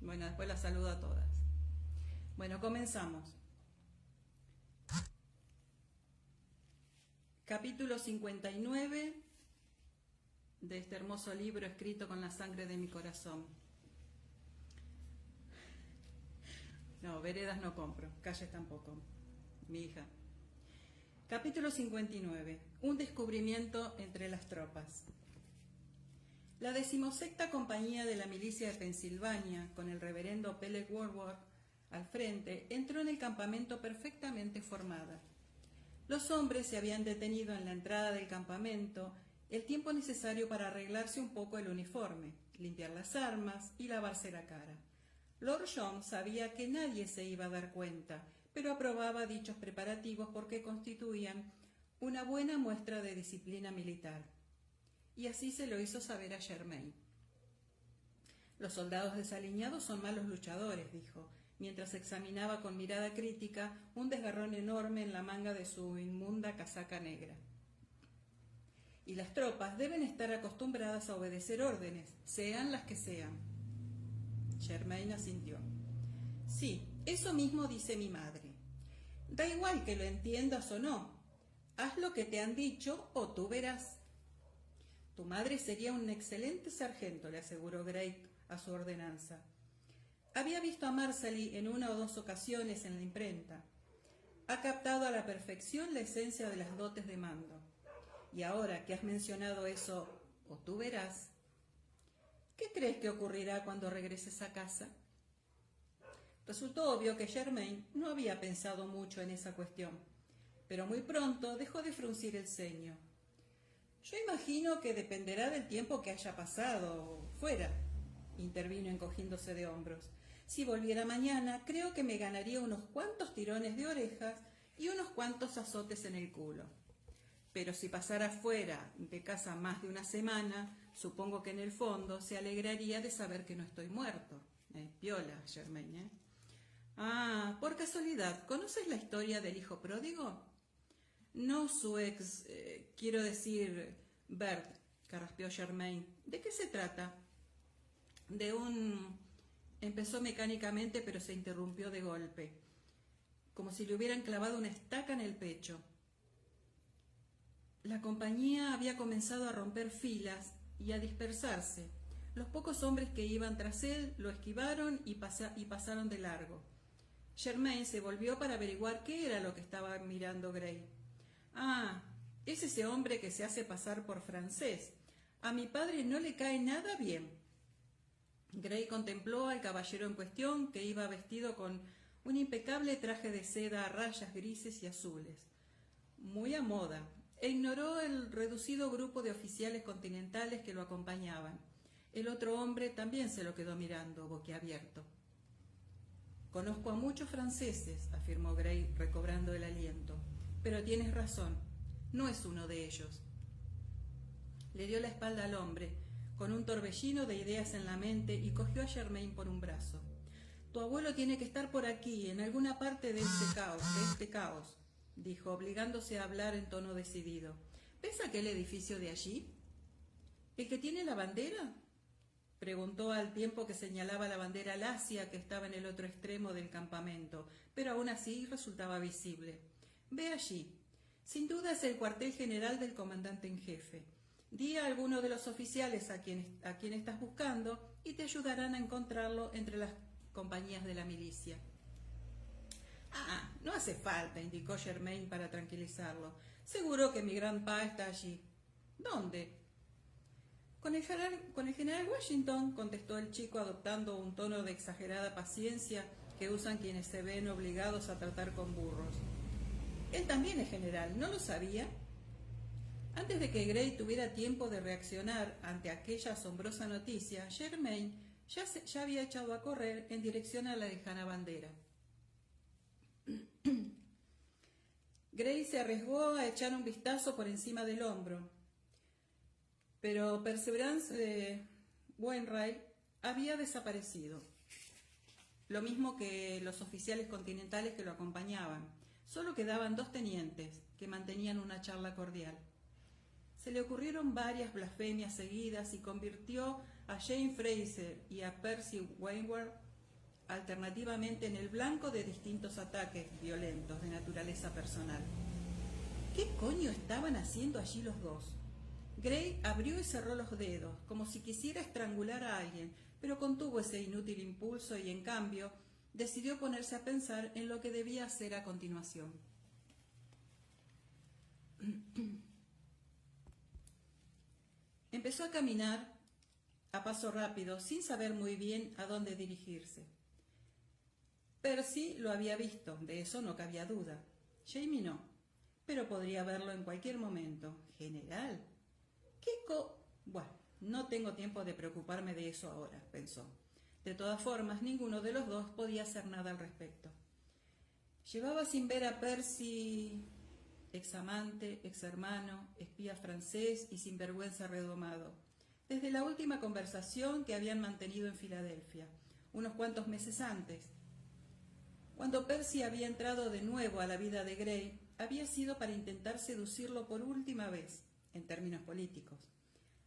Bueno, después las saludo a todas. Bueno, comenzamos. Capítulo 59 de este hermoso libro escrito con la sangre de mi corazón. No, veredas no compro, calles tampoco. Mi hija. Capítulo 59. Un descubrimiento entre las tropas. La 16ª compañía de la milicia de Pensilvania, con el reverendo Peleg Woodward al frente, entró en el campamento perfectamente formada. Los hombres se habían detenido en la entrada del campamento el tiempo necesario para arreglarse un poco el uniforme, limpiar las armas y lavarse la cara. Lord John sabía que nadie se iba a dar cuenta, pero aprobaba dichos preparativos porque constituían una buena muestra de disciplina militar. Y así se lo hizo saber a Germain. Los soldados desaliñados son malos luchadores, dijo, mientras examinaba con mirada crítica un desgarrón enorme en la manga de su inmunda casaca negra. Y las tropas deben estar acostumbradas a obedecer órdenes, sean las que sean. Germain asintió. Sí, eso mismo dice mi madre. Da igual que lo entiendas o no. Haz lo que te han dicho o tú verás. Tu madre sería un excelente sargento, le aseguró Gray a su ordenanza. Había visto a Marsali en una o dos ocasiones en la imprenta. Ha captado a la perfección la esencia de las dotes de mando. Y ahora que has mencionado eso, o tú verás, ¿qué crees que ocurrirá cuando regreses a casa? Resultó obvio que Germain no había pensado mucho en esa cuestión, pero muy pronto dejó de fruncir el ceño. Yo imagino que dependerá del tiempo que haya pasado fuera, intervino encogiéndose de hombros. Si volviera mañana, creo que me ganaría unos cuantos tirones de orejas y unos cuantos azotes en el culo. Pero si pasara fuera de casa más de una semana, supongo que en el fondo se alegraría de saber que no estoy muerto. Piola, Germain, ¿eh? Ah, por casualidad, ¿conoces la historia del hijo pródigo? No su ex, quiero decir, Bert, carraspeó Germain. ¿De qué se trata? De un... Empezó mecánicamente, pero se interrumpió de golpe, como si le hubieran clavado una estaca en el pecho. La compañía había comenzado a romper filas y a dispersarse. Los pocos hombres que iban tras él lo esquivaron y pasaron de largo. Germain se volvió para averiguar qué era lo que estaba mirando Gray. Ah, es ese hombre que se hace pasar por francés. A mi padre no le cae nada bien. Gray contempló al caballero en cuestión, que iba vestido con un impecable traje de seda a rayas grises y azules, muy a moda, e ignoró el reducido grupo de oficiales continentales que lo acompañaban. El otro hombre también se lo quedó mirando, boquiabierto. Conozco a muchos franceses, afirmó Gray, recobrando el aliento, pero tienes razón, no es uno de ellos. Le dio la espalda al hombre, con un torbellino de ideas en la mente, y cogió a Germain por un brazo. Tu abuelo tiene que estar por aquí, en alguna parte de este caos, dijo, obligándose a hablar en tono decidido. ¿Ves aquel edificio de allí? ¿El que tiene la bandera? Preguntó al tiempo que señalaba la bandera lacia que estaba en el otro extremo del campamento, pero aún así resultaba visible. Ve allí. Sin duda es el cuartel general del comandante en jefe. Di a alguno de los oficiales a quien estás buscando y te ayudarán a encontrarlo entre las compañías de la milicia. Ah, no hace falta, indicó Germain para tranquilizarlo. Seguro que mi gran pa está allí. ¿Dónde? Con el general Washington, contestó el chico adoptando un tono de exagerada paciencia que usan quienes se ven obligados a tratar con burros. Él también es general, ¿no lo sabía? Antes de que Gray tuviera tiempo de reaccionar ante aquella asombrosa noticia, Germain ya había echado a correr en dirección a la lejana bandera. Gray se arriesgó a echar un vistazo por encima del hombro, pero Perseverance Wainwright había desaparecido, lo mismo que los oficiales continentales que lo acompañaban. Solo quedaban 2 tenientes que mantenían una charla cordial. Se le ocurrieron varias blasfemias seguidas y convirtió a Jane Fraser y a Percy Wainwright alternativamente en el blanco de distintos ataques violentos de naturaleza personal. ¿Qué coño estaban haciendo allí los dos? Gray abrió y cerró los dedos, como si quisiera estrangular a alguien, pero contuvo ese inútil impulso y, en cambio, decidió ponerse a pensar en lo que debía hacer a continuación. Empezó a caminar a paso rápido, sin saber muy bien a dónde dirigirse. Percy lo había visto, de eso no cabía duda. Jamie no, pero podría verlo en cualquier momento. ¿General? Bueno, no tengo tiempo de preocuparme de eso ahora, pensó. De todas formas, ninguno de los dos podía hacer nada al respecto. Llevaba sin ver a Percy, examante, exhermano, espía francés y sinvergüenza redomado, desde la última conversación que habían mantenido en Filadelfia, unos cuantos meses antes. Cuando Percy había entrado de nuevo a la vida de Gray, había sido para intentar seducirlo por última vez, en términos políticos,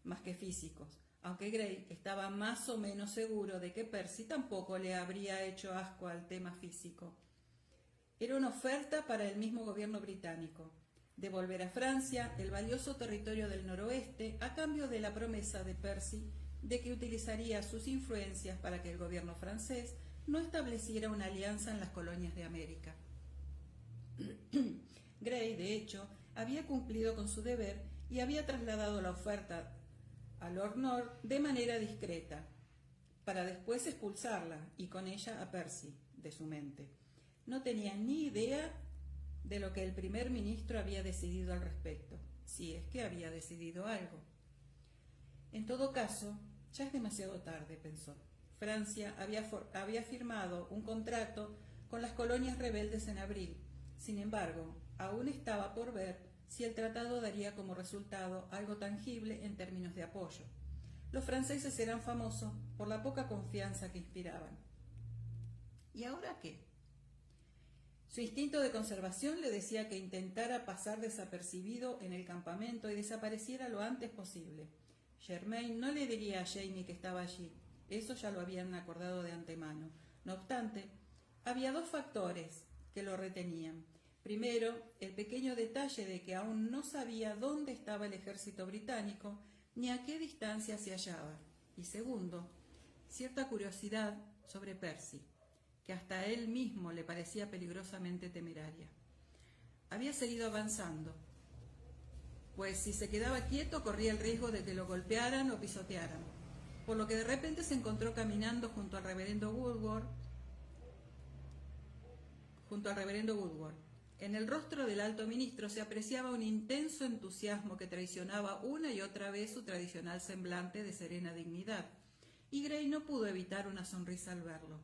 más que físicos, aunque Gray estaba más o menos seguro de que Percy tampoco le habría hecho asco al tema físico. Era una oferta para el mismo gobierno británico, devolver a Francia el valioso territorio del noroeste a cambio de la promesa de Percy de que utilizaría sus influencias para que el gobierno francés no estableciera una alianza en las colonias de América. Gray, de hecho, había cumplido con su deber y había trasladado la oferta a Lord North de manera discreta, para después expulsarla, y con ella a Percy, de su mente. No tenía ni idea de lo que el primer ministro había decidido al respecto, si es que había decidido algo. En todo caso, ya es demasiado tarde, pensó. Francia había firmado un contrato con las colonias rebeldes en abril. Sin embargo, aún estaba por ver si el tratado daría como resultado algo tangible en términos de apoyo. Los franceses eran famosos por la poca confianza que inspiraban. ¿Y ahora qué? Su instinto de conservación le decía que intentara pasar desapercibido en el campamento y desapareciera lo antes posible. Germain no le diría a Jamie que estaba allí, eso ya lo habían acordado de antemano. No obstante, había dos factores que lo retenían. Primero, el pequeño detalle de que aún no sabía dónde estaba el ejército británico ni a qué distancia se hallaba. Y segundo, cierta curiosidad sobre Percy, que hasta a él mismo le parecía peligrosamente temeraria. Había seguido avanzando, pues si se quedaba quieto corría el riesgo de que lo golpearan o pisotearan, por lo que de repente se encontró caminando junto al reverendo Woodward. En el rostro del alto ministro se apreciaba un intenso entusiasmo que traicionaba una y otra vez su tradicional semblante de serena dignidad, y Gray no pudo evitar una sonrisa al verlo.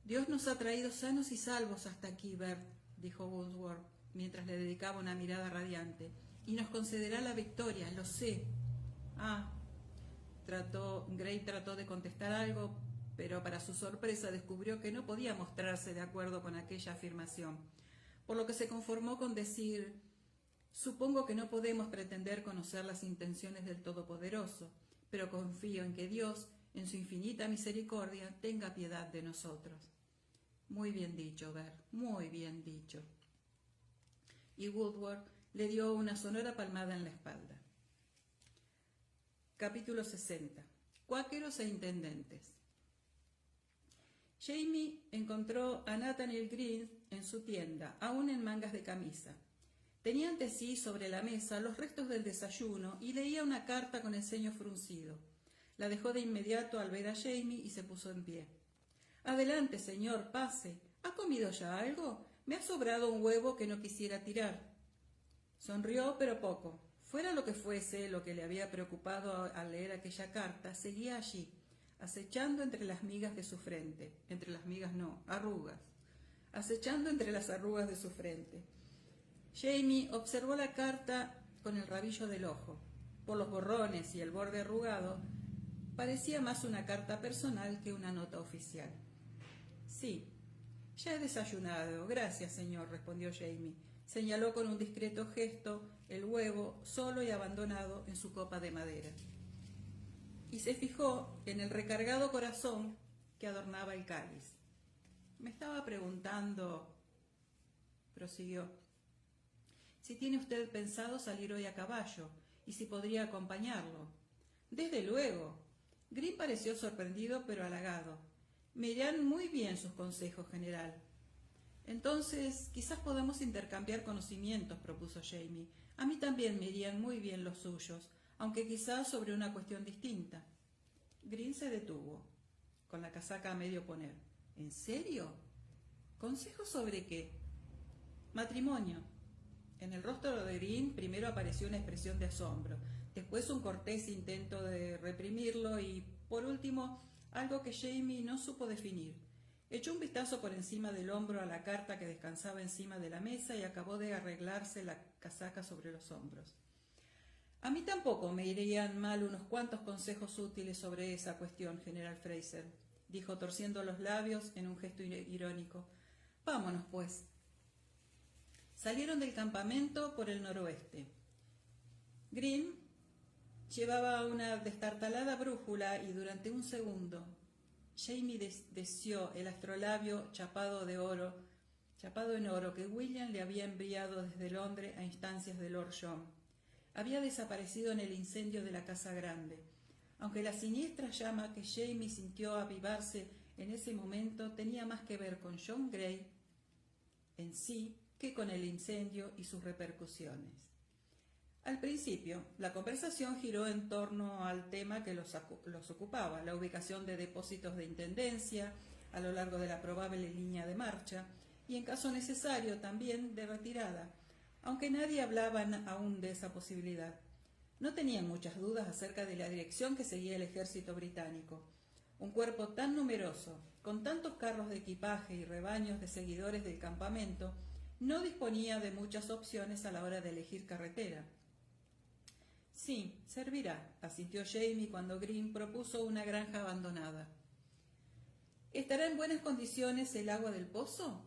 «Dios nos ha traído sanos y salvos hasta aquí, Bert», dijo Woodward, mientras le dedicaba una mirada radiante, «y nos concederá la victoria, lo sé». Gray trató de contestar algo, pero para su sorpresa descubrió que no podía mostrarse de acuerdo con aquella afirmación, por lo que se conformó con decir: «Supongo que no podemos pretender conocer las intenciones del Todopoderoso, pero confío en que Dios, en su infinita misericordia, tenga piedad de nosotros». «Muy bien dicho, Bert, muy bien dicho». Y Woodward le dio una sonora palmada en la espalda. Capítulo 60. Cuáqueros e intendentes. Jamie encontró a Nathaniel Green en su tienda, aún en mangas de camisa. Tenía ante sí sobre la mesa los restos del desayuno y leía una carta con el ceño fruncido. La dejó de inmediato al ver a Jamie y se puso en pie. «Adelante, señor, pase. ¿Ha comido ya algo? Me ha sobrado un huevo que no quisiera tirar». Sonrió, pero poco. Fuera lo que fuese lo que le había preocupado al leer aquella carta, seguía allí, acechando entre las migas de su frente. Entre las migas no, arrugas. Acechando entre las arrugas de su frente. Jamie observó la carta con el rabillo del ojo. Por los borrones y el borde arrugado, parecía más una carta personal que una nota oficial. «Sí, ya he desayunado, gracias, señor», respondió Jamie. Señaló con un discreto gesto el huevo solo y abandonado en su copa de madera. Y se fijó en el recargado corazón que adornaba el cáliz. Me estaba preguntando, prosiguió, si tiene usted pensado salir hoy a caballo y si podría acompañarlo. Desde luego. Green pareció sorprendido pero halagado. Me irán muy bien sus consejos, general. Entonces, quizás podamos intercambiar conocimientos, propuso Jamie. A mí también me irían muy bien los suyos, aunque quizás sobre una cuestión distinta. Green se detuvo, con la casaca a medio poner. ¿En serio? ¿Consejos sobre qué? Matrimonio. En el rostro de Green primero apareció una expresión de asombro, después un cortés intento de reprimirlo y, por último, algo que Jamie no supo definir. Echó un vistazo por encima del hombro a la carta que descansaba encima de la mesa y acabó de arreglarse la casaca sobre los hombros. A mí tampoco me irían mal unos cuantos consejos útiles sobre esa cuestión, general Fraser, dijo torciendo los labios en un gesto irónico. Vámonos, pues. Salieron del campamento por el noroeste. Green llevaba una destartalada brújula y durante un segundo Jamie deseó el astrolabio chapado en oro que William le había enviado desde Londres a instancias de Lord John. Había desaparecido en el incendio de la Casa Grande. Aunque la siniestra llama que Jamie sintió avivarse en ese momento tenía más que ver con John Grey en sí que con el incendio y sus repercusiones. Al principio, la conversación giró en torno al tema que los ocupaba, la ubicación de depósitos de intendencia a lo largo de la probable línea de marcha y, en caso necesario, también de retirada, aunque nadie hablaba aún de esa posibilidad. No tenían muchas dudas acerca de la dirección que seguía el ejército británico. Un cuerpo tan numeroso, con tantos carros de equipaje y rebaños de seguidores del campamento, no disponía de muchas opciones a la hora de elegir carretera. Sí, servirá, asintió Jamie cuando Green propuso una granja abandonada. ¿Estará en buenas condiciones el agua del pozo?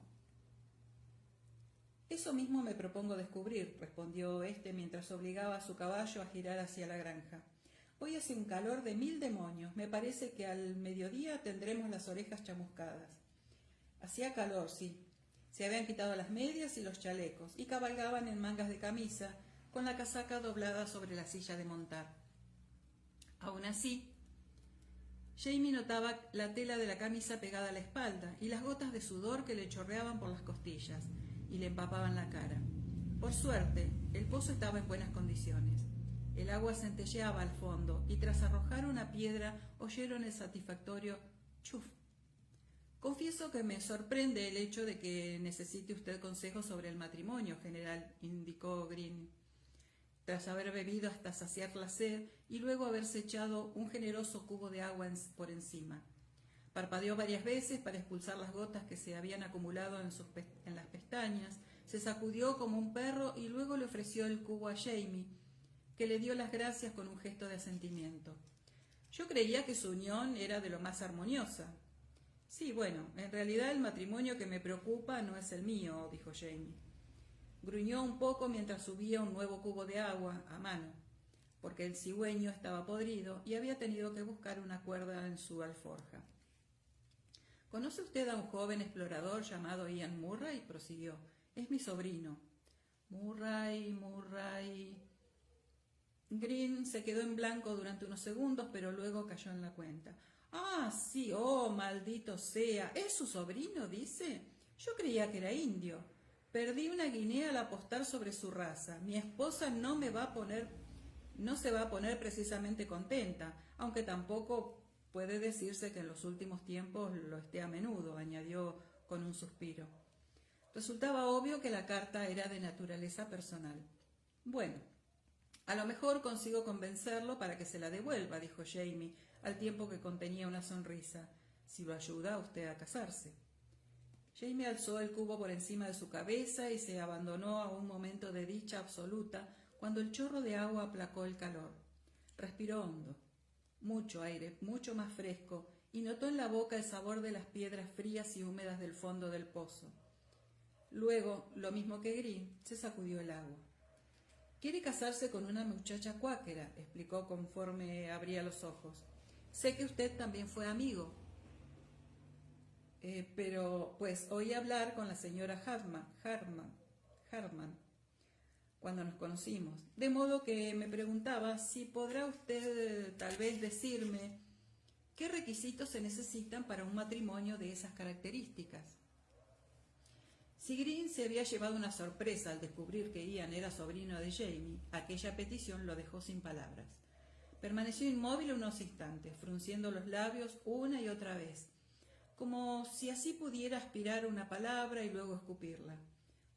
Eso mismo me propongo descubrir, respondió éste mientras obligaba a su caballo a girar hacia la granja. Hoy hace un calor de 1000 demonios. Me parece que al mediodía tendremos las orejas chamuscadas. Hacía calor, sí. Se habían quitado las medias y los chalecos y cabalgaban en mangas de camisa, con la casaca doblada sobre la silla de montar. Aún así, Jamie notaba la tela de la camisa pegada a la espalda y las gotas de sudor que le chorreaban por las costillas y le empapaban la cara. Por suerte, el pozo estaba en buenas condiciones. El agua centelleaba al fondo y tras arrojar una piedra oyeron el satisfactorio chuf. Confieso que me sorprende el hecho de que necesite usted consejos sobre el matrimonio, general, indicó Green, tras haber bebido hasta saciar la sed y luego haberse echado un generoso cubo de agua por encima. Parpadeó varias veces para expulsar las gotas que se habían acumulado en las pestañas, se sacudió como un perro y luego le ofreció el cubo a Jamie, que le dio las gracias con un gesto de asentimiento. Yo creía que su unión era de lo más armoniosa. Sí, bueno, en realidad el matrimonio que me preocupa no es el mío, dijo Jamie. Gruñó un poco mientras subía un nuevo cubo de agua a mano, porque el cigüeño estaba podrido y había tenido que buscar una cuerda en su alforja. ¿Conoce usted a un joven explorador llamado Ian Murray?, prosiguió. Es mi sobrino. Murray. Green se quedó en blanco durante unos segundos, pero luego cayó en la cuenta. Ah, sí, oh, maldito sea. ¿Es su sobrino, dice? Yo creía que era indio. Perdí una guinea al apostar sobre su raza. Mi esposa no se va a poner precisamente contenta, aunque tampoco puede decirse que en los últimos tiempos lo esté a menudo, añadió con un suspiro. Resultaba obvio que la carta era de naturaleza personal. Bueno, a lo mejor consigo convencerlo para que se la devuelva, dijo Jamie, al tiempo que contenía una sonrisa, si lo ayuda a usted a casarse. Jamie alzó el cubo por encima de su cabeza y se abandonó a un momento de dicha absoluta cuando el chorro de agua aplacó el calor. Respiró hondo, mucho aire, mucho más fresco, y notó en la boca el sabor de las piedras frías y húmedas del fondo del pozo. Luego, lo mismo que Green, se sacudió el agua. Quiere casarse con una muchacha cuáquera, explicó conforme abría los ojos. Sé que usted también fue amigo. pero pues oí hablar con la señora Hartman, cuando nos conocimos, de modo que me preguntaba si podrá usted tal vez decirme qué requisitos se necesitan para un matrimonio de esas características. Si Green se había llevado una sorpresa al descubrir que Ian era sobrino de Jamie, aquella petición lo dejó sin palabras. Permaneció inmóvil unos instantes, frunciendo los labios una y otra vez, como si así pudiera aspirar una palabra y luego escupirla.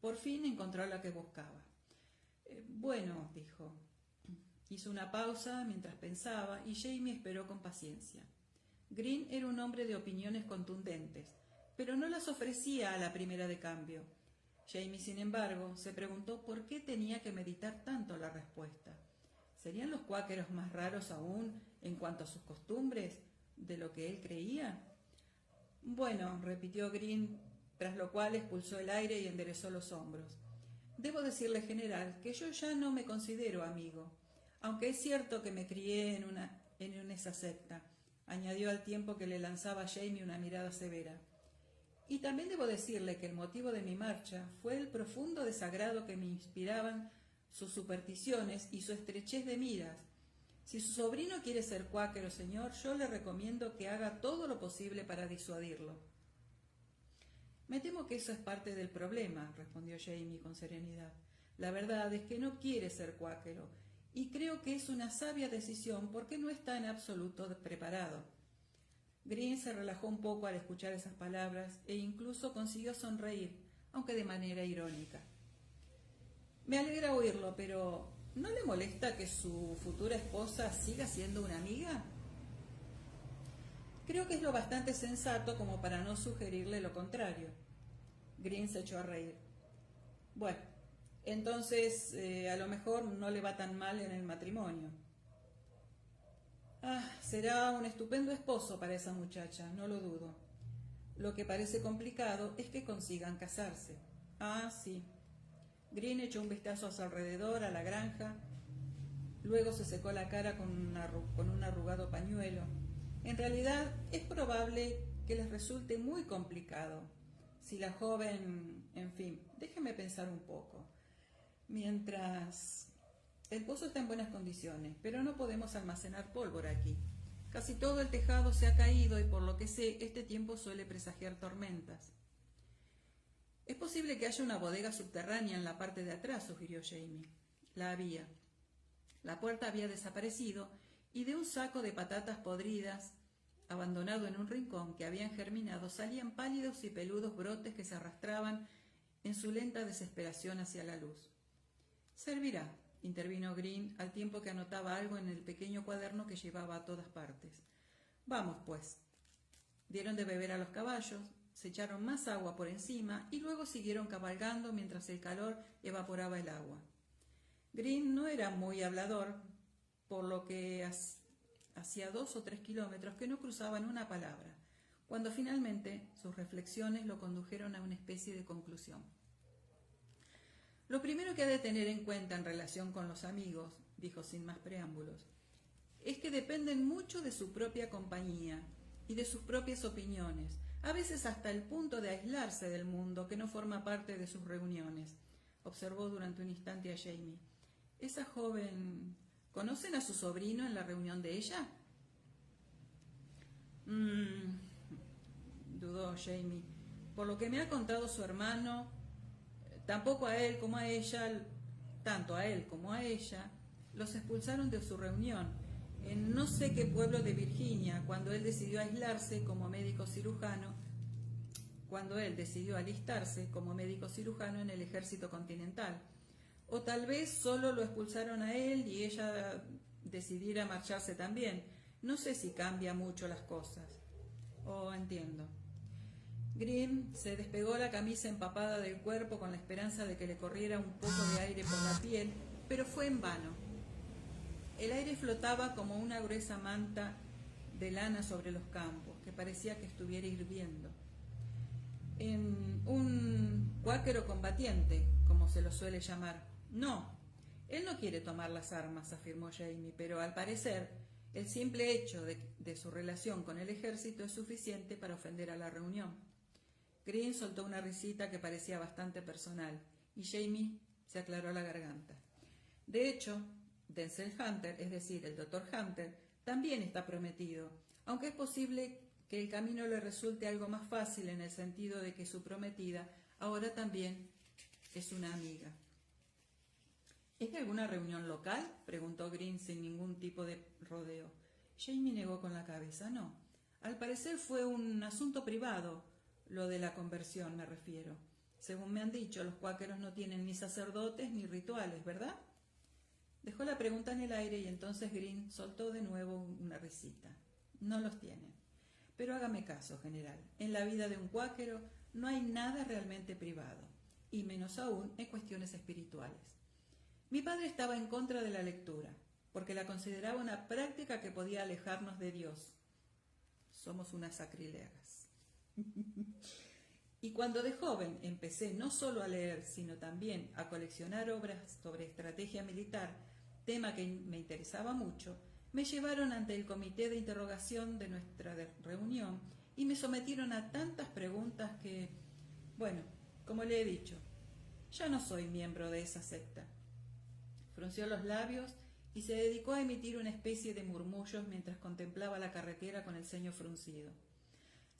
Por fin encontró la que buscaba. Bueno, dijo. Hizo una pausa mientras pensaba y Jamie esperó con paciencia. Green era un hombre de opiniones contundentes, pero no las ofrecía a la primera de cambio. Jamie, sin embargo, se preguntó por qué tenía que meditar tanto la respuesta. ¿Serían los cuáqueros más raros aún en cuanto a sus costumbres de lo que él creía? Bueno, repitió Green, tras lo cual expulsó el aire y enderezó los hombros. Debo decirle, general, que yo ya no me considero amigo, aunque es cierto que me crié en esa secta, añadió al tiempo que le lanzaba a Jamie una mirada severa. Y también debo decirle que el motivo de mi marcha fue el profundo desagrado que me inspiraban sus supersticiones y su estrechez de miras. Si su sobrino quiere ser cuáquero, señor, yo le recomiendo que haga todo lo posible para disuadirlo. Me temo que eso es parte del problema, respondió Jamie con serenidad. La verdad es que no quiere ser cuáquero, y creo que es una sabia decisión porque no está en absoluto preparado. Green se relajó un poco al escuchar esas palabras e incluso consiguió sonreír, aunque de manera irónica. Me alegra oírlo, pero ¿no le molesta que su futura esposa siga siendo una amiga? Creo que es lo bastante sensato como para no sugerirle lo contrario. Green se echó a reír. Bueno, entonces a lo mejor no le va tan mal en el matrimonio. Será un estupendo esposo para esa muchacha, no lo dudo. Lo que parece complicado es que consigan casarse. Sí. Green echó un vistazo a su alrededor, a la granja. Luego se secó la cara con un arrugado pañuelo. En realidad, es probable que les resulte muy complicado. Si la joven... En fin, déjeme pensar un poco. Mientras... El pozo está en buenas condiciones, pero no podemos almacenar pólvora aquí. Casi todo el tejado se ha caído y por lo que sé, este tiempo suele presagiar tormentas. Es posible que haya una bodega subterránea en la parte de atrás, sugirió Jamie. La había. La puerta había desaparecido y de un saco de patatas podridas, abandonado en un rincón que habían germinado, salían pálidos y peludos brotes que se arrastraban en su lenta desesperación hacia la luz. Servirá, intervino Green al tiempo que anotaba algo en el pequeño cuaderno que llevaba a todas partes. Vamos, pues. Dieron de beber a los caballos, se echaron más agua por encima y luego siguieron cabalgando mientras el calor evaporaba el agua. Green no era muy hablador, por lo que hacía 2 o 3 kilómetros que no cruzaban una palabra, cuando finalmente sus reflexiones lo condujeron a una especie de conclusión. Lo primero que ha de tener en cuenta en relación con los amigos, dijo sin más preámbulos, es que dependen mucho de su propia compañía y de sus propias opiniones, a veces hasta el punto de aislarse del mundo que no forma parte de sus reuniones, observó durante un instante a Jamie. Esa joven... ¿Conocen a su sobrino en la reunión de ella? Dudó Jamie. Por lo que me ha contado su hermano, tampoco a él como a ella, tanto a él como a ella, los expulsaron de su reunión en no sé qué pueblo de Virginia, cuando él decidió aislarse como médico cirujano, cuando él decidió alistarse como médico cirujano en el ejército continental. O tal vez solo lo expulsaron a él y ella decidiera marcharse también. No sé si cambia mucho las cosas. Entiendo. Green se despegó la camisa empapada del cuerpo con la esperanza de que le corriera un poco de aire por la piel, pero fue en vano. El aire flotaba como una gruesa manta de lana sobre los campos, que parecía que estuviera hirviendo. En un cuáquero combatiente, como se lo suele llamar. No, él no quiere tomar las armas, afirmó Jamie, pero al parecer el simple hecho de su relación con el ejército es suficiente para ofender a la reunión. Green soltó una risita que parecía bastante personal y Jamie se aclaró la garganta. De hecho, Denzel Hunter, es decir, el Dr. Hunter, también está prometido, aunque es posible que el camino le resulte algo más fácil en el sentido de que su prometida ahora también es una amiga. ¿Es de alguna reunión local?, preguntó Green sin ningún tipo de rodeo. Jamie negó con la cabeza. No, al parecer fue un asunto privado, lo de la conversión me refiero. Según me han dicho, los cuáqueros no tienen ni sacerdotes ni rituales, ¿verdad? Dejó la pregunta en el aire y entonces Green soltó de nuevo una risita. No los tienen. Pero hágame caso, general. En la vida de un cuáquero no hay nada realmente privado, y menos aún en cuestiones espirituales. Mi padre estaba en contra de la lectura, porque la consideraba una práctica que podía alejarnos de Dios. Somos unas sacrilegas. Y cuando de joven empecé no solo a leer, sino también a coleccionar obras sobre estrategia militar, tema que me interesaba mucho, me llevaron ante el comité de interrogación de nuestra reunión y me sometieron a tantas preguntas que, bueno, como le he dicho, ya no soy miembro de esa secta. Frunció los labios y se dedicó a emitir una especie de murmullos mientras contemplaba la carretera con el ceño fruncido.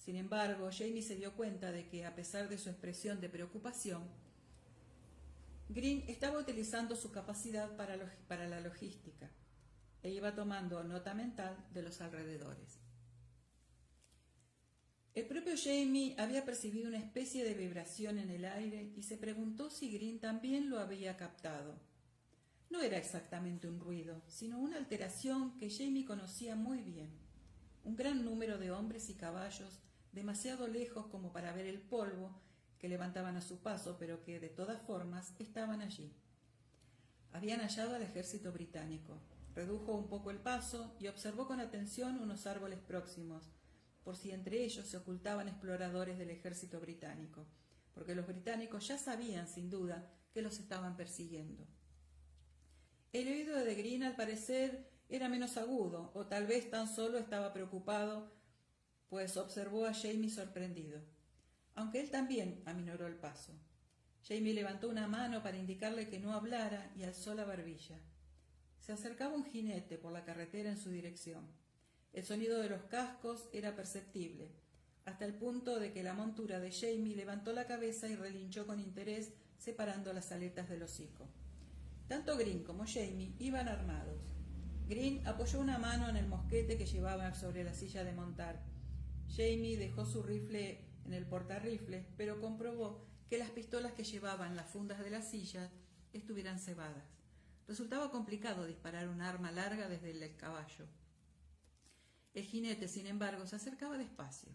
Sin embargo, Jamie se dio cuenta de que, a pesar de su expresión de preocupación, Green estaba utilizando su capacidad para la logística e iba tomando nota mental de los alrededores. El propio Jamie había percibido una especie de vibración en el aire y se preguntó si Green también lo había captado. No era exactamente un ruido, sino una alteración que Jamie conocía muy bien. Un gran número de hombres y caballos, demasiado lejos como para ver el polvo que levantaban a su paso, pero que de todas formas estaban allí. Habían hallado al ejército británico. Redujo un poco el paso y observó con atención unos árboles próximos, por si entre ellos se ocultaban exploradores del ejército británico, porque los británicos ya sabían, sin duda, que los estaban persiguiendo. El oído de Green, al parecer, era menos agudo, o tal vez tan solo estaba preocupado, pues observó a Jamie sorprendido, aunque él también aminoró el paso. Jamie levantó una mano para indicarle que no hablara y alzó la barbilla. Se acercaba un jinete por la carretera en su dirección. El sonido de los cascos era perceptible, hasta el punto de que la montura de Jamie levantó la cabeza y relinchó con interés, separando las aletas del hocico. Tanto Green como Jamie iban armados. Green apoyó una mano en el mosquete que llevaba sobre la silla de montar. Jamie dejó su rifle en el portarrifles, pero comprobó que las pistolas que llevaban las fundas de la silla estuvieran cebadas. Resultaba complicado disparar un arma larga desde el caballo. El jinete, sin embargo, se acercaba despacio.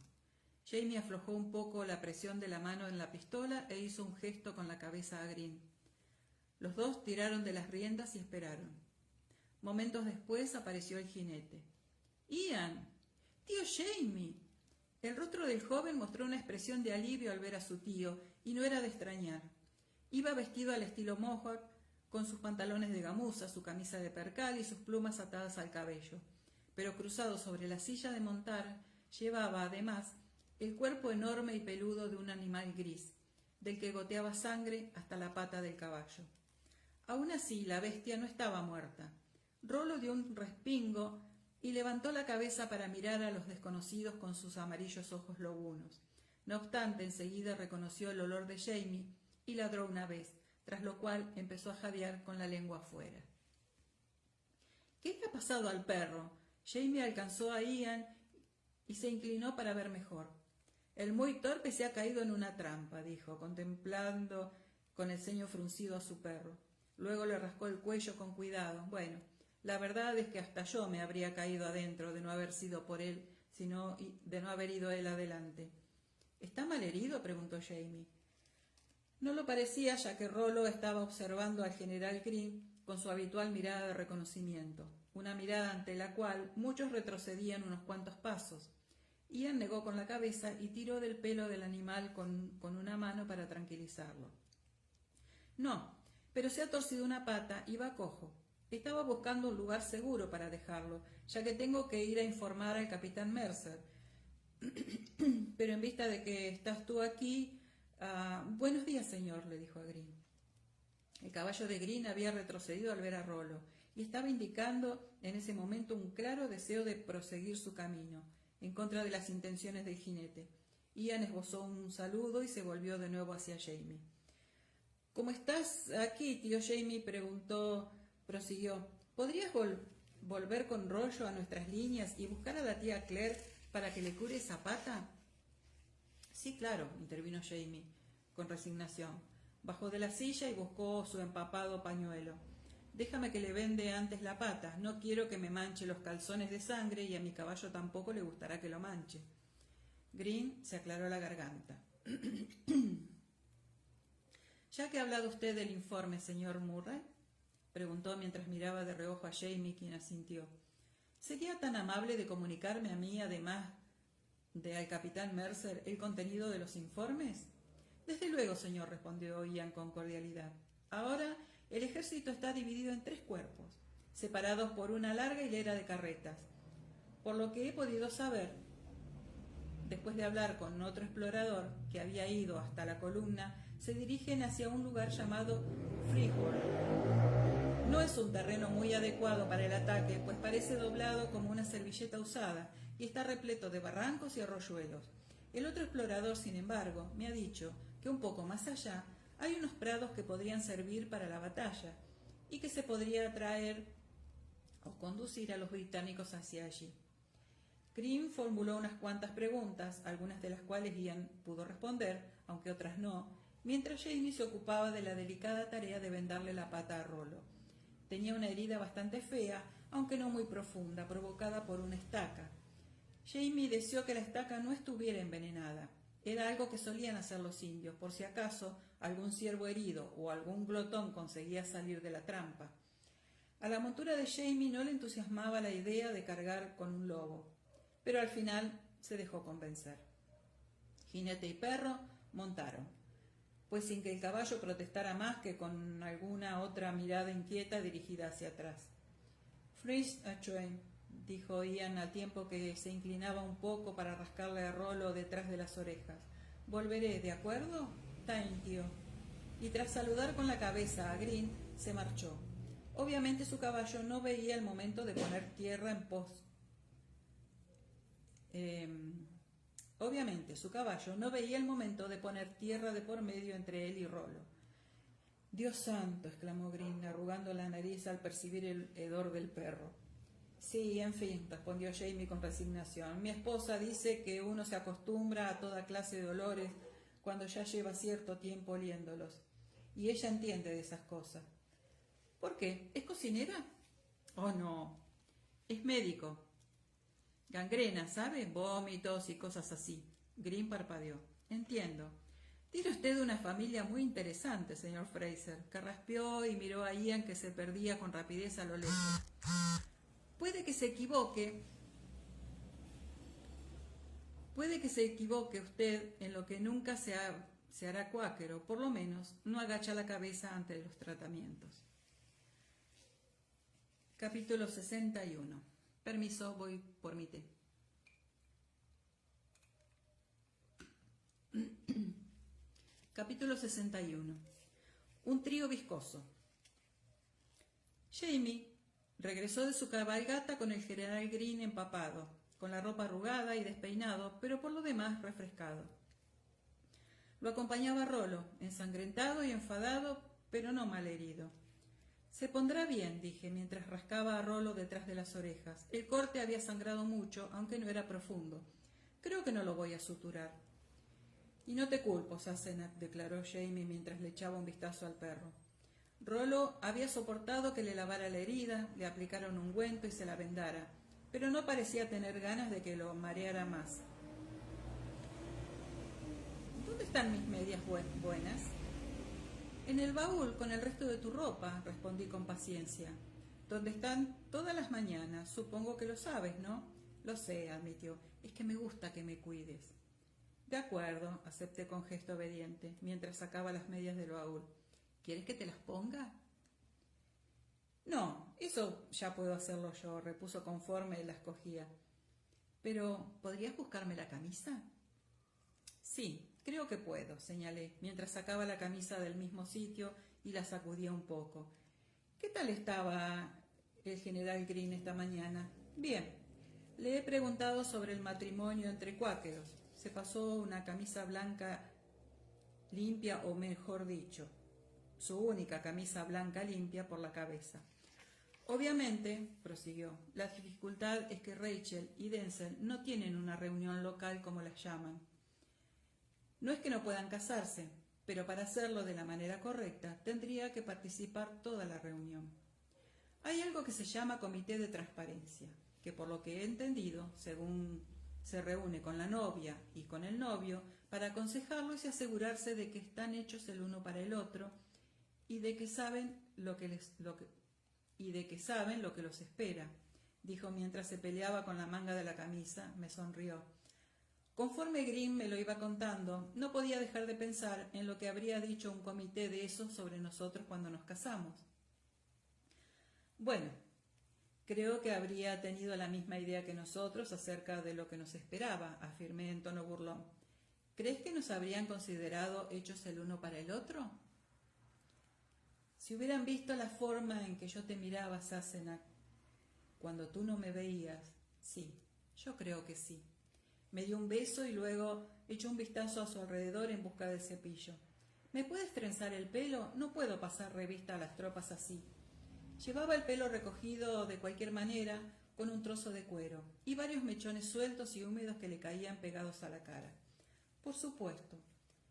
Jamie aflojó un poco la presión de la mano en la pistola e hizo un gesto con la cabeza a Green. Los dos tiraron de las riendas y esperaron. Momentos después apareció el jinete. «¡Ian! ¡Tío Jamie!». El rostro del joven mostró una expresión de alivio al ver a su tío, y no era de extrañar. Iba vestido al estilo Mohawk, con sus pantalones de gamuza, su camisa de percal y sus plumas atadas al cabello, pero cruzado sobre la silla de montar, llevaba, además, el cuerpo enorme y peludo de un animal gris, del que goteaba sangre hasta la pata del caballo. Aún así, la bestia no estaba muerta. Rollo dio un respingo y levantó la cabeza para mirar a los desconocidos con sus amarillos ojos lobunos. No obstante, enseguida reconoció el olor de Jamie y ladró una vez, tras lo cual empezó a jadear con la lengua afuera. «¿Qué le ha pasado al perro?». Jamie alcanzó a Ian y se inclinó para ver mejor. «El muy torpe se ha caído en una trampa», dijo, contemplando con el ceño fruncido a su perro. Luego le rascó el cuello con cuidado. «Bueno, la verdad es que hasta yo me habría caído adentro de no haber sido por él, sino de no haber ido él adelante». «¿Está mal herido?», preguntó Jamie. No lo parecía, ya que Rollo estaba observando al general Green con su habitual mirada de reconocimiento, una mirada ante la cual muchos retrocedían unos cuantos pasos. Ian negó con la cabeza y tiró del pelo del animal con una mano para tranquilizarlo. «No, pero se ha torcido una pata y va cojo. Estaba buscando un lugar seguro para dejarlo, ya que tengo que ir a informar al capitán Mercer». pero en vista de que estás tú aquí... buenos días, señor, le dijo a Green. El caballo de Green había retrocedido al ver a Rollo y estaba indicando en ese momento un claro deseo de proseguir su camino, en contra de las intenciones del jinete. Ian esbozó un saludo y se volvió de nuevo hacia Jamie. —¿Cómo estás aquí, tío Jamie? Prosiguió. ¿Podrías volver con Rollo a nuestras líneas y buscar a la tía Claire para que le cure esa pata? —Sí, claro —intervino Jamie, con resignación. Bajó de la silla y buscó su empapado pañuelo. —Déjame que le vende antes la pata. No quiero que me manche los calzones de sangre y a mi caballo tampoco le gustará que lo manche. Green se aclaró la garganta. —¿Ya que ha hablado usted del informe, señor Murray? —preguntó mientras miraba de reojo a Jamie, quien asintió. —¿Sería tan amable de comunicarme a mí, además de al capitán Mercer, el contenido de los informes? —Desde luego, señor —respondió Ian con cordialidad—. Ahora el ejército está dividido en 3 cuerpos, separados por una larga hilera de carretas. Por lo que he podido saber, después de hablar con otro explorador que había ido hasta la columna, se dirigen hacia un lugar llamado Freehold. No es un terreno muy adecuado para el ataque, pues parece doblado como una servilleta usada y está repleto de barrancos y arroyuelos. El otro explorador, sin embargo, me ha dicho que un poco más allá hay unos prados que podrían servir para la batalla y que se podría atraer o conducir a los británicos hacia allí. Green formuló unas cuantas preguntas, algunas de las cuales Ian pudo responder, aunque otras no, mientras Jamie se ocupaba de la delicada tarea de vendarle la pata a Rollo. Tenía una herida bastante fea, aunque no muy profunda, provocada por una estaca. Jamie deseó que la estaca no estuviera envenenada. Era algo que solían hacer los indios, por si acaso algún ciervo herido o algún glotón conseguía salir de la trampa. A la montura de Jamie no le entusiasmaba la idea de cargar con un lobo, pero al final se dejó convencer. Jinete y perro montaron, pues sin que el caballo protestara más que con alguna otra mirada inquieta dirigida hacia atrás. —Freeze a train —dijo Ian al tiempo que se inclinaba un poco para rascarle a Rollo detrás de las orejas. —Volveré, ¿de acuerdo? —Thank you. Y tras saludar con la cabeza a Green, se marchó. Obviamente su caballo no veía el momento de poner tierra en pos. Obviamente su caballo no veía el momento de poner tierra de por medio entre él y Rollo. —Dios santo —exclamó Green, arrugando la nariz al percibir el hedor del perro. —Sí, en fin —respondió Jamie con resignación—, mi esposa dice que uno se acostumbra a toda clase de olores cuando ya lleva cierto tiempo oliéndolos, y ella entiende de esas cosas. —¿Por qué? ¿Es cocinera? —Oh, no, es médico. Gangrena, ¿sabe? Vómitos y cosas así. Green parpadeó. —Entiendo. Tiene usted una familia muy interesante, señor Fraser. Carraspeó y miró a Ian, que se perdía con rapidez a lo lejos. Puede que se equivoque usted en lo que nunca se hará cuáquero, por lo menos no agacha la cabeza ante los tratamientos. Capítulo 61. Permiso, voy por mi té. Capítulo 61. Un trío viscoso. Jamie regresó de su cabalgata con el general Green empapado, con la ropa arrugada y despeinado, pero por lo demás refrescado. Lo acompañaba Rollo, ensangrentado y enfadado, pero no malherido. —Se pondrá bien —dije, mientras rascaba a Rollo detrás de las orejas. El corte había sangrado mucho, aunque no era profundo. Creo que no lo voy a suturar. —Y no te culpo, Sassenach —declaró Jamie mientras le echaba un vistazo al perro. Rollo había soportado que le lavara la herida, le aplicara un ungüento y se la vendara, pero no parecía tener ganas de que lo mareara más. —¿Dónde están mis medias buenas? —En el baúl con el resto de tu ropa —respondí con paciencia—. —Donde están todas las mañanas. Supongo que lo sabes, ¿no? —Lo sé —admitió—. Es que me gusta que me cuides. —De acuerdo —acepté con gesto obediente, mientras sacaba las medias del baúl. —¿Quieres que te las ponga? —No, eso ya puedo hacerlo yo —repuso conforme las cogía—. —Pero, ¿podrías buscarme la camisa? Sí, creo que puedo, señalé, mientras sacaba la camisa del mismo sitio y la sacudía un poco. ¿Qué tal estaba el general Green esta mañana? Bien. Le he preguntado sobre el matrimonio entre cuáqueros. Se pasó una camisa blanca limpia, o mejor dicho, su única camisa blanca limpia por la cabeza. Obviamente, prosiguió, la dificultad es que Rachel y Denzel no tienen una reunión local como las llaman. No es que no puedan casarse, pero para hacerlo de la manera correcta tendría que participar toda la reunión. Hay algo que se llama comité de transparencia, que por lo que he entendido, según se reúne con la novia y con el novio para aconsejarlos y asegurarse de que están hechos el uno para el otro y de que saben lo que los espera, dijo mientras se peleaba con la manga de la camisa. Me sonrió. Conforme Green me lo iba contando, no podía dejar de pensar en lo que habría dicho un comité de esos sobre nosotros cuando nos casamos. Bueno, creo que habría tenido la misma idea que nosotros acerca de lo que nos esperaba, afirmé en tono burlón. ¿Crees que nos habrían considerado hechos el uno para el otro? Si hubieran visto la forma en que yo te miraba, Sassenach, cuando tú no me veías, sí, yo creo que sí. Me dio un beso y luego echó un vistazo a su alrededor en busca del cepillo. ¿Me puedes trenzar el pelo? No puedo pasar revista a las tropas así. Llevaba el pelo recogido de cualquier manera con un trozo de cuero y varios mechones sueltos y húmedos que le caían pegados a la cara. Por supuesto.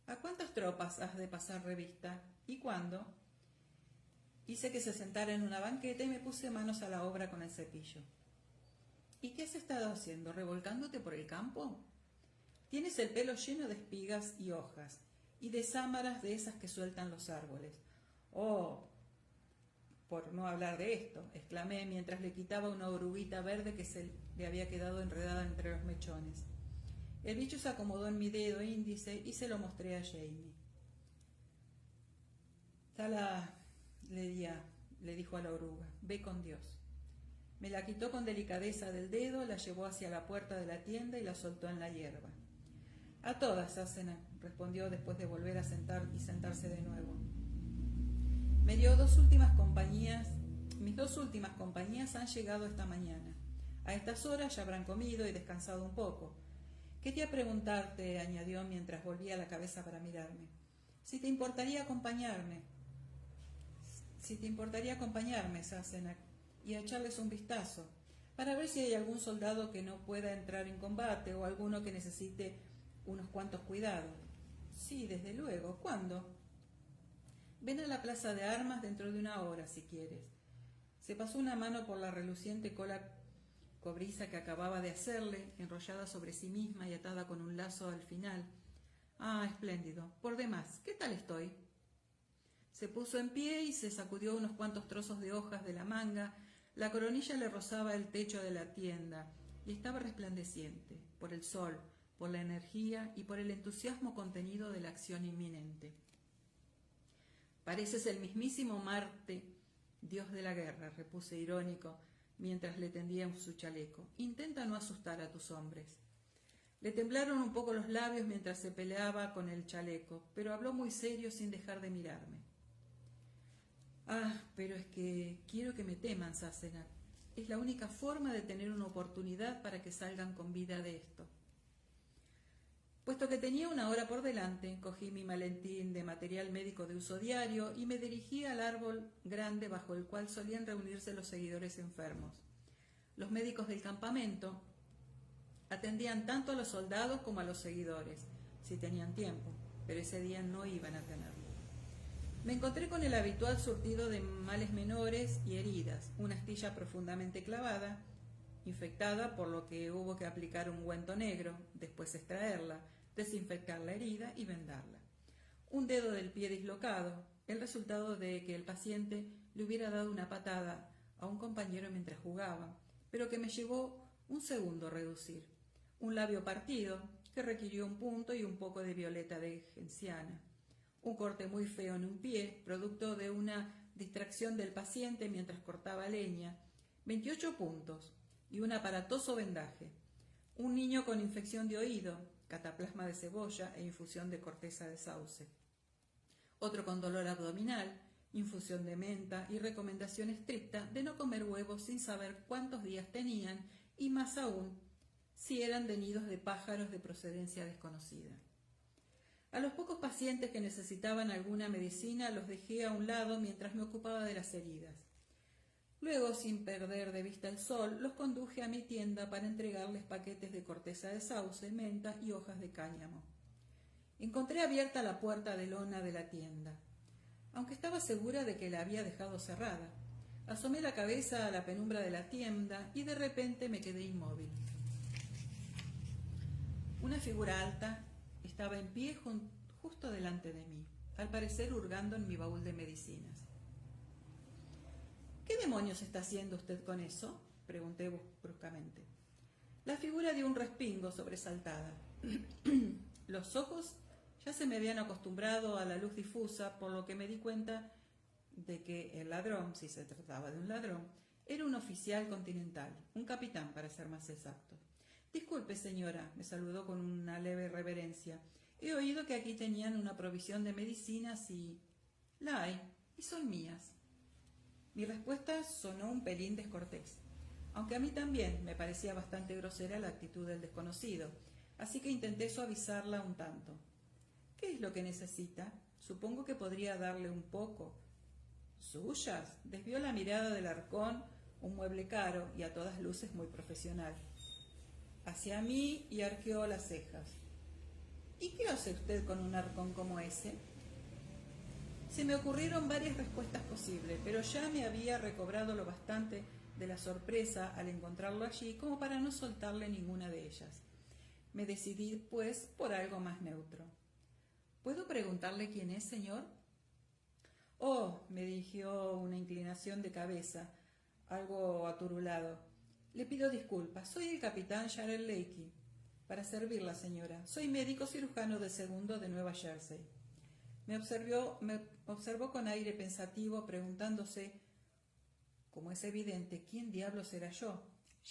¿A cuántas tropas has de pasar revista? ¿Y cuándo? Hice que se sentara en una banqueta y me puse manos a la obra con el cepillo. ¿Y qué has estado haciendo? ¿Revolcándote por el campo? Tienes el pelo lleno de espigas y hojas, y de sámaras de esas que sueltan los árboles. Oh, por no hablar de esto, exclamé mientras le quitaba una oruguita verde que se le había quedado enredada entre los mechones. El bicho se acomodó en mi dedo índice y se lo mostré a Jamie. Tala, le dijo a la oruga, ve con Dios. Me la quitó con delicadeza del dedo, la llevó hacia la puerta de la tienda y la soltó en la hierba. A todas, Sassenach, respondió después de volver a sentarse de nuevo. Mis dos últimas compañías han llegado esta mañana. A estas horas ya habrán comido y descansado un poco. Quería preguntarte, añadió mientras volvía la cabeza para mirarme, si te importaría acompañarme, Sassenach, y a echarles un vistazo, para ver si hay algún soldado que no pueda entrar en combate o alguno que necesite unos cuantos cuidados. Sí, desde luego. ¿Cuándo? Ven a la plaza de armas dentro de una hora, si quieres. Se pasó una mano por la reluciente cola cobriza que acababa de hacerle, enrollada sobre sí misma y atada con un lazo al final. Ah, espléndido. Por demás, ¿qué tal estoy? Se puso en pie y se sacudió unos cuantos trozos de hojas de la manga. La coronilla le rozaba el techo de la tienda y estaba resplandeciente, por el sol, por la energía y por el entusiasmo contenido de la acción inminente. Pareces el mismísimo Marte, dios de la guerra, repuse irónico, mientras le tendía su chaleco. Intenta no asustar a tus hombres. Le temblaron un poco los labios mientras se peleaba con el chaleco, pero habló muy serio sin dejar de mirarme. Ah, pero es que quiero que me teman, Sassenach. Es la única forma de tener una oportunidad para que salgan con vida de esto. Puesto que tenía una hora por delante, cogí mi maletín de material médico de uso diario y me dirigí al árbol grande bajo el cual solían reunirse los seguidores enfermos. Los médicos del campamento atendían tanto a los soldados como a los seguidores, si tenían tiempo, pero ese día no iban a tenerlo. Me encontré con el habitual surtido de males menores y heridas, una astilla profundamente clavada, infectada, por lo que hubo que aplicar un ungüento negro, después extraerla, desinfectar la herida y vendarla. Un dedo del pie dislocado, el resultado de que el paciente le hubiera dado una patada a un compañero mientras jugaba, pero que me llevó un segundo reducir. Un labio partido, que requirió un punto y un poco de violeta de genciana. Un corte muy feo en un pie, producto de una distracción del paciente mientras cortaba leña. 28 puntos y un aparatoso vendaje. Un niño con infección de oído, cataplasma de cebolla e infusión de corteza de sauce. Otro con dolor abdominal, infusión de menta y recomendación estricta de no comer huevos sin saber cuántos días tenían y más aún si eran de nidos de pájaros de procedencia desconocida. A los pocos pacientes que necesitaban alguna medicina los dejé a un lado mientras me ocupaba de las heridas. Luego, sin perder de vista el sol, los conduje a mi tienda para entregarles paquetes de corteza de sauce, menta y hojas de cáñamo. Encontré abierta la puerta de lona de la tienda, aunque estaba segura de que la había dejado cerrada. Asomé la cabeza a la penumbra de la tienda y de repente me quedé inmóvil. Una figura alta estaba en pie justo delante de mí, al parecer hurgando en mi baúl de medicinas. ¿Qué demonios está haciendo usted con eso?, pregunté bruscamente. La figura dio un respingo sobresaltada. Los ojos ya se me habían acostumbrado a la luz difusa, por lo que me di cuenta de que el ladrón, si se trataba de un ladrón, era un oficial continental, un capitán para ser más exacto. Disculpe, señora, me saludó con una leve reverencia. He oído que aquí tenían una provisión de medicinas y... La hay, y son mías. Mi respuesta sonó un pelín descortés, aunque a mí también me parecía bastante grosera la actitud del desconocido, así que intenté suavizarla un tanto. ¿Qué es lo que necesita? Supongo que podría darle un poco. ¿Suyas? Desvió la mirada del arcón, un mueble caro y a todas luces muy profesional, hacia mí y arqueó las cejas. ¿Y qué hace usted con un arcón como ese? Se me ocurrieron varias respuestas posibles, pero ya me había recobrado lo bastante de la sorpresa al encontrarlo allí como para no soltarle ninguna de ellas. Me decidí, pues, por algo más neutro. ¿Puedo preguntarle quién es, señor? Oh, me dirigió una inclinación de cabeza, algo aturulado. Le pido disculpas, soy el capitán Jarrell Lakey. Para servirla, señora. Soy médico cirujano de segundo de Nueva Jersey. Me observó con aire pensativo, preguntándose, como es evidente, ¿quién diablos era yo?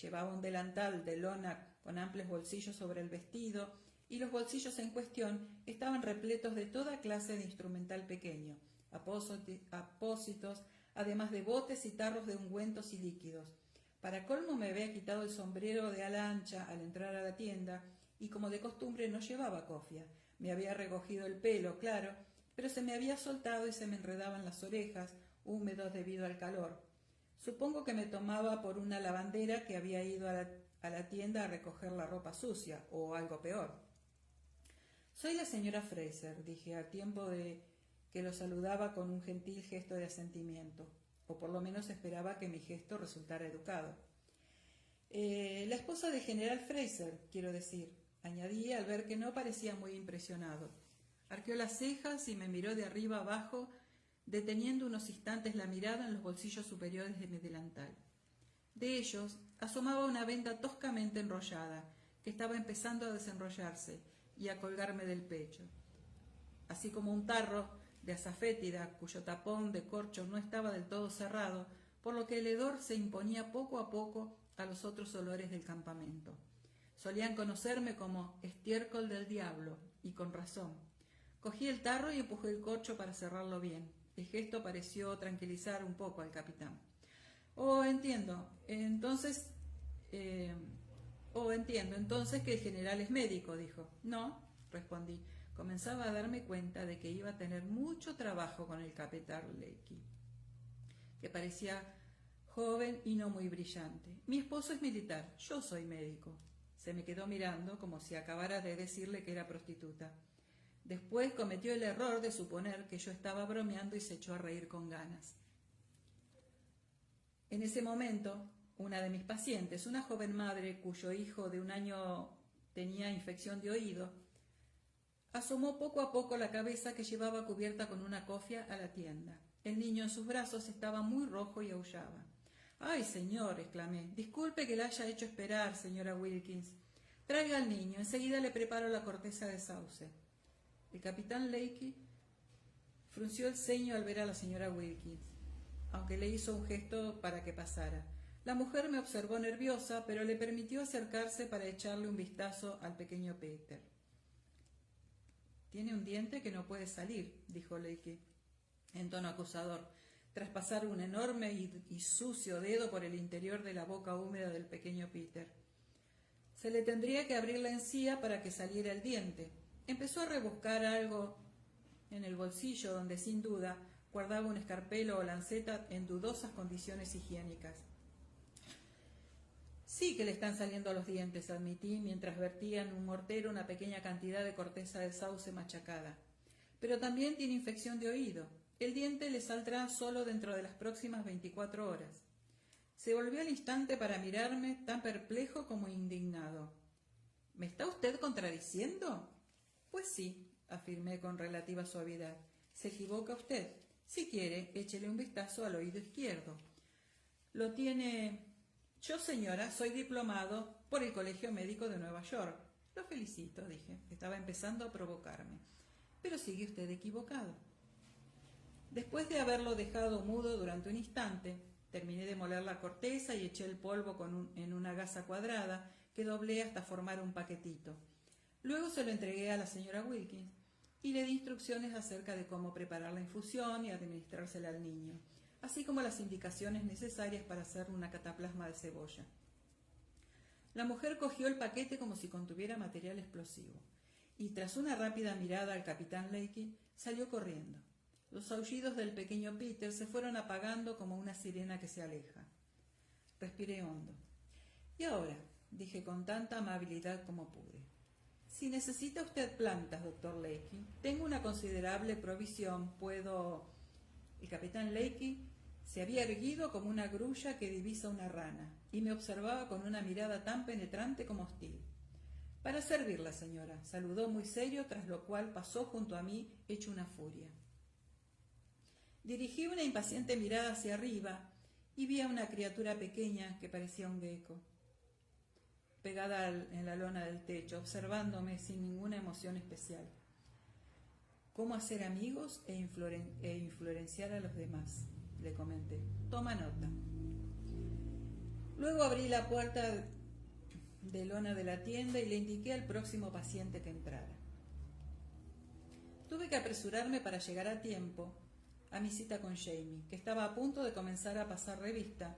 Llevaba un delantal de lona con amplios bolsillos sobre el vestido, y los bolsillos en cuestión estaban repletos de toda clase de instrumental pequeño, apósitos, además de botes y tarros de ungüentos y líquidos. Para colmo me había quitado el sombrero de ala ancha al entrar a la tienda, y como de costumbre no llevaba cofia. Me había recogido el pelo, claro, pero se me había soltado y se me enredaban las orejas, húmedos debido al calor. Supongo que me tomaba por una lavandera que había ido a la tienda a recoger la ropa sucia, o algo peor. Soy la señora Fraser, dije, a tiempo de que lo saludaba con un gentil gesto de asentimiento, o por lo menos esperaba que mi gesto resultara educado. La esposa del general Fraser, quiero decir, añadí al ver que no parecía muy impresionado. Arqueó las cejas y me miró de arriba abajo, deteniendo unos instantes la mirada en los bolsillos superiores de mi delantal. De ellos asomaba una venda toscamente enrollada, que estaba empezando a desenrollarse y a colgarme del pecho, así como un tarro de azafétida cuyo tapón de corcho no estaba del todo cerrado, por lo que el hedor se imponía poco a poco a los otros olores del campamento. Solían conocerme como estiércol del diablo, y con razón. Cogí el tarro y empujé el corcho para cerrarlo bien. El gesto pareció tranquilizar un poco al capitán. Entiendo entonces que el general es médico, dijo. No, respondí. Comenzaba a darme cuenta de que iba a tener mucho trabajo con el capitán Lakey, que parecía joven y no muy brillante. Mi esposo es militar, yo soy médico. Se me quedó mirando como si acabara de decirle que era prostituta. Después cometió el error de suponer que yo estaba bromeando y se echó a reír con ganas. En ese momento, una de mis pacientes, una joven madre cuyo hijo de 1 año tenía infección de oído, asomó poco a poco la cabeza que llevaba cubierta con una cofia a la tienda. El niño en sus brazos estaba muy rojo y aullaba. «¡Ay, señor!», exclamé. «Disculpe que la haya hecho esperar, señora Wilkins. Traiga al niño, enseguida le preparo la corteza de sauce». El capitán Lakey frunció el ceño al ver a la señora Wilkins, aunque le hizo un gesto para que pasara. La mujer me observó nerviosa, pero le permitió acercarse para echarle un vistazo al pequeño Peter. Tiene un diente que no puede salir, dijo Leakey, en tono acusador, tras pasar un enorme y sucio dedo por el interior de la boca húmeda del pequeño Peter. Se le tendría que abrir la encía para que saliera el diente. Empezó a rebuscar algo en el bolsillo donde, sin duda, guardaba un escarpelo o lanceta en dudosas condiciones higiénicas. Sí que le están saliendo los dientes, admití, mientras vertía en un mortero una pequeña cantidad de corteza de sauce machacada. Pero también tiene infección de oído. El diente le saldrá solo dentro de las próximas 24 horas. Se volvió al instante para mirarme, tan perplejo como indignado. ¿Me está usted contradiciendo? Pues sí, afirmé con relativa suavidad. Se equivoca usted. Si quiere, échele un vistazo al oído izquierdo. Lo tiene... Yo, señora, soy diplomado por el Colegio Médico de Nueva York. Lo felicito, dije. Estaba empezando a provocarme. Pero sigue usted equivocado. Después de haberlo dejado mudo durante un instante, terminé de moler la corteza y eché el polvo en una gasa cuadrada que doblé hasta formar un paquetito. Luego se lo entregué a la señora Wilkins y le di instrucciones acerca de cómo preparar la infusión y administrársela al niño, así como las indicaciones necesarias para hacer una cataplasma de cebolla. La mujer cogió el paquete como si contuviera material explosivo y, tras una rápida mirada al capitán Leakey, salió corriendo. Los aullidos del pequeño Peter se fueron apagando como una sirena que se aleja. Respiré hondo. Y ahora, dije con tanta amabilidad como pude. Si necesita usted plantas, doctor Leakey, tengo una considerable provisión. Puedo... El capitán Leakey se había erguido como una grulla que divisa una rana y me observaba con una mirada tan penetrante como hostil. Para servirla, señora, saludó muy serio, tras lo cual pasó junto a mí hecho una furia. Dirigí una impaciente mirada hacia arriba y vi a una criatura pequeña que parecía un gecko, pegada en la lona del techo, observándome sin ninguna emoción especial. ¿Cómo hacer amigos e influenciar a los demás?, le comenté. Toma nota. Luego abrí la puerta de lona de la tienda y le indiqué al próximo paciente que entrara. Tuve que apresurarme para llegar a tiempo a mi cita con Jamie, que estaba a punto de comenzar a pasar revista,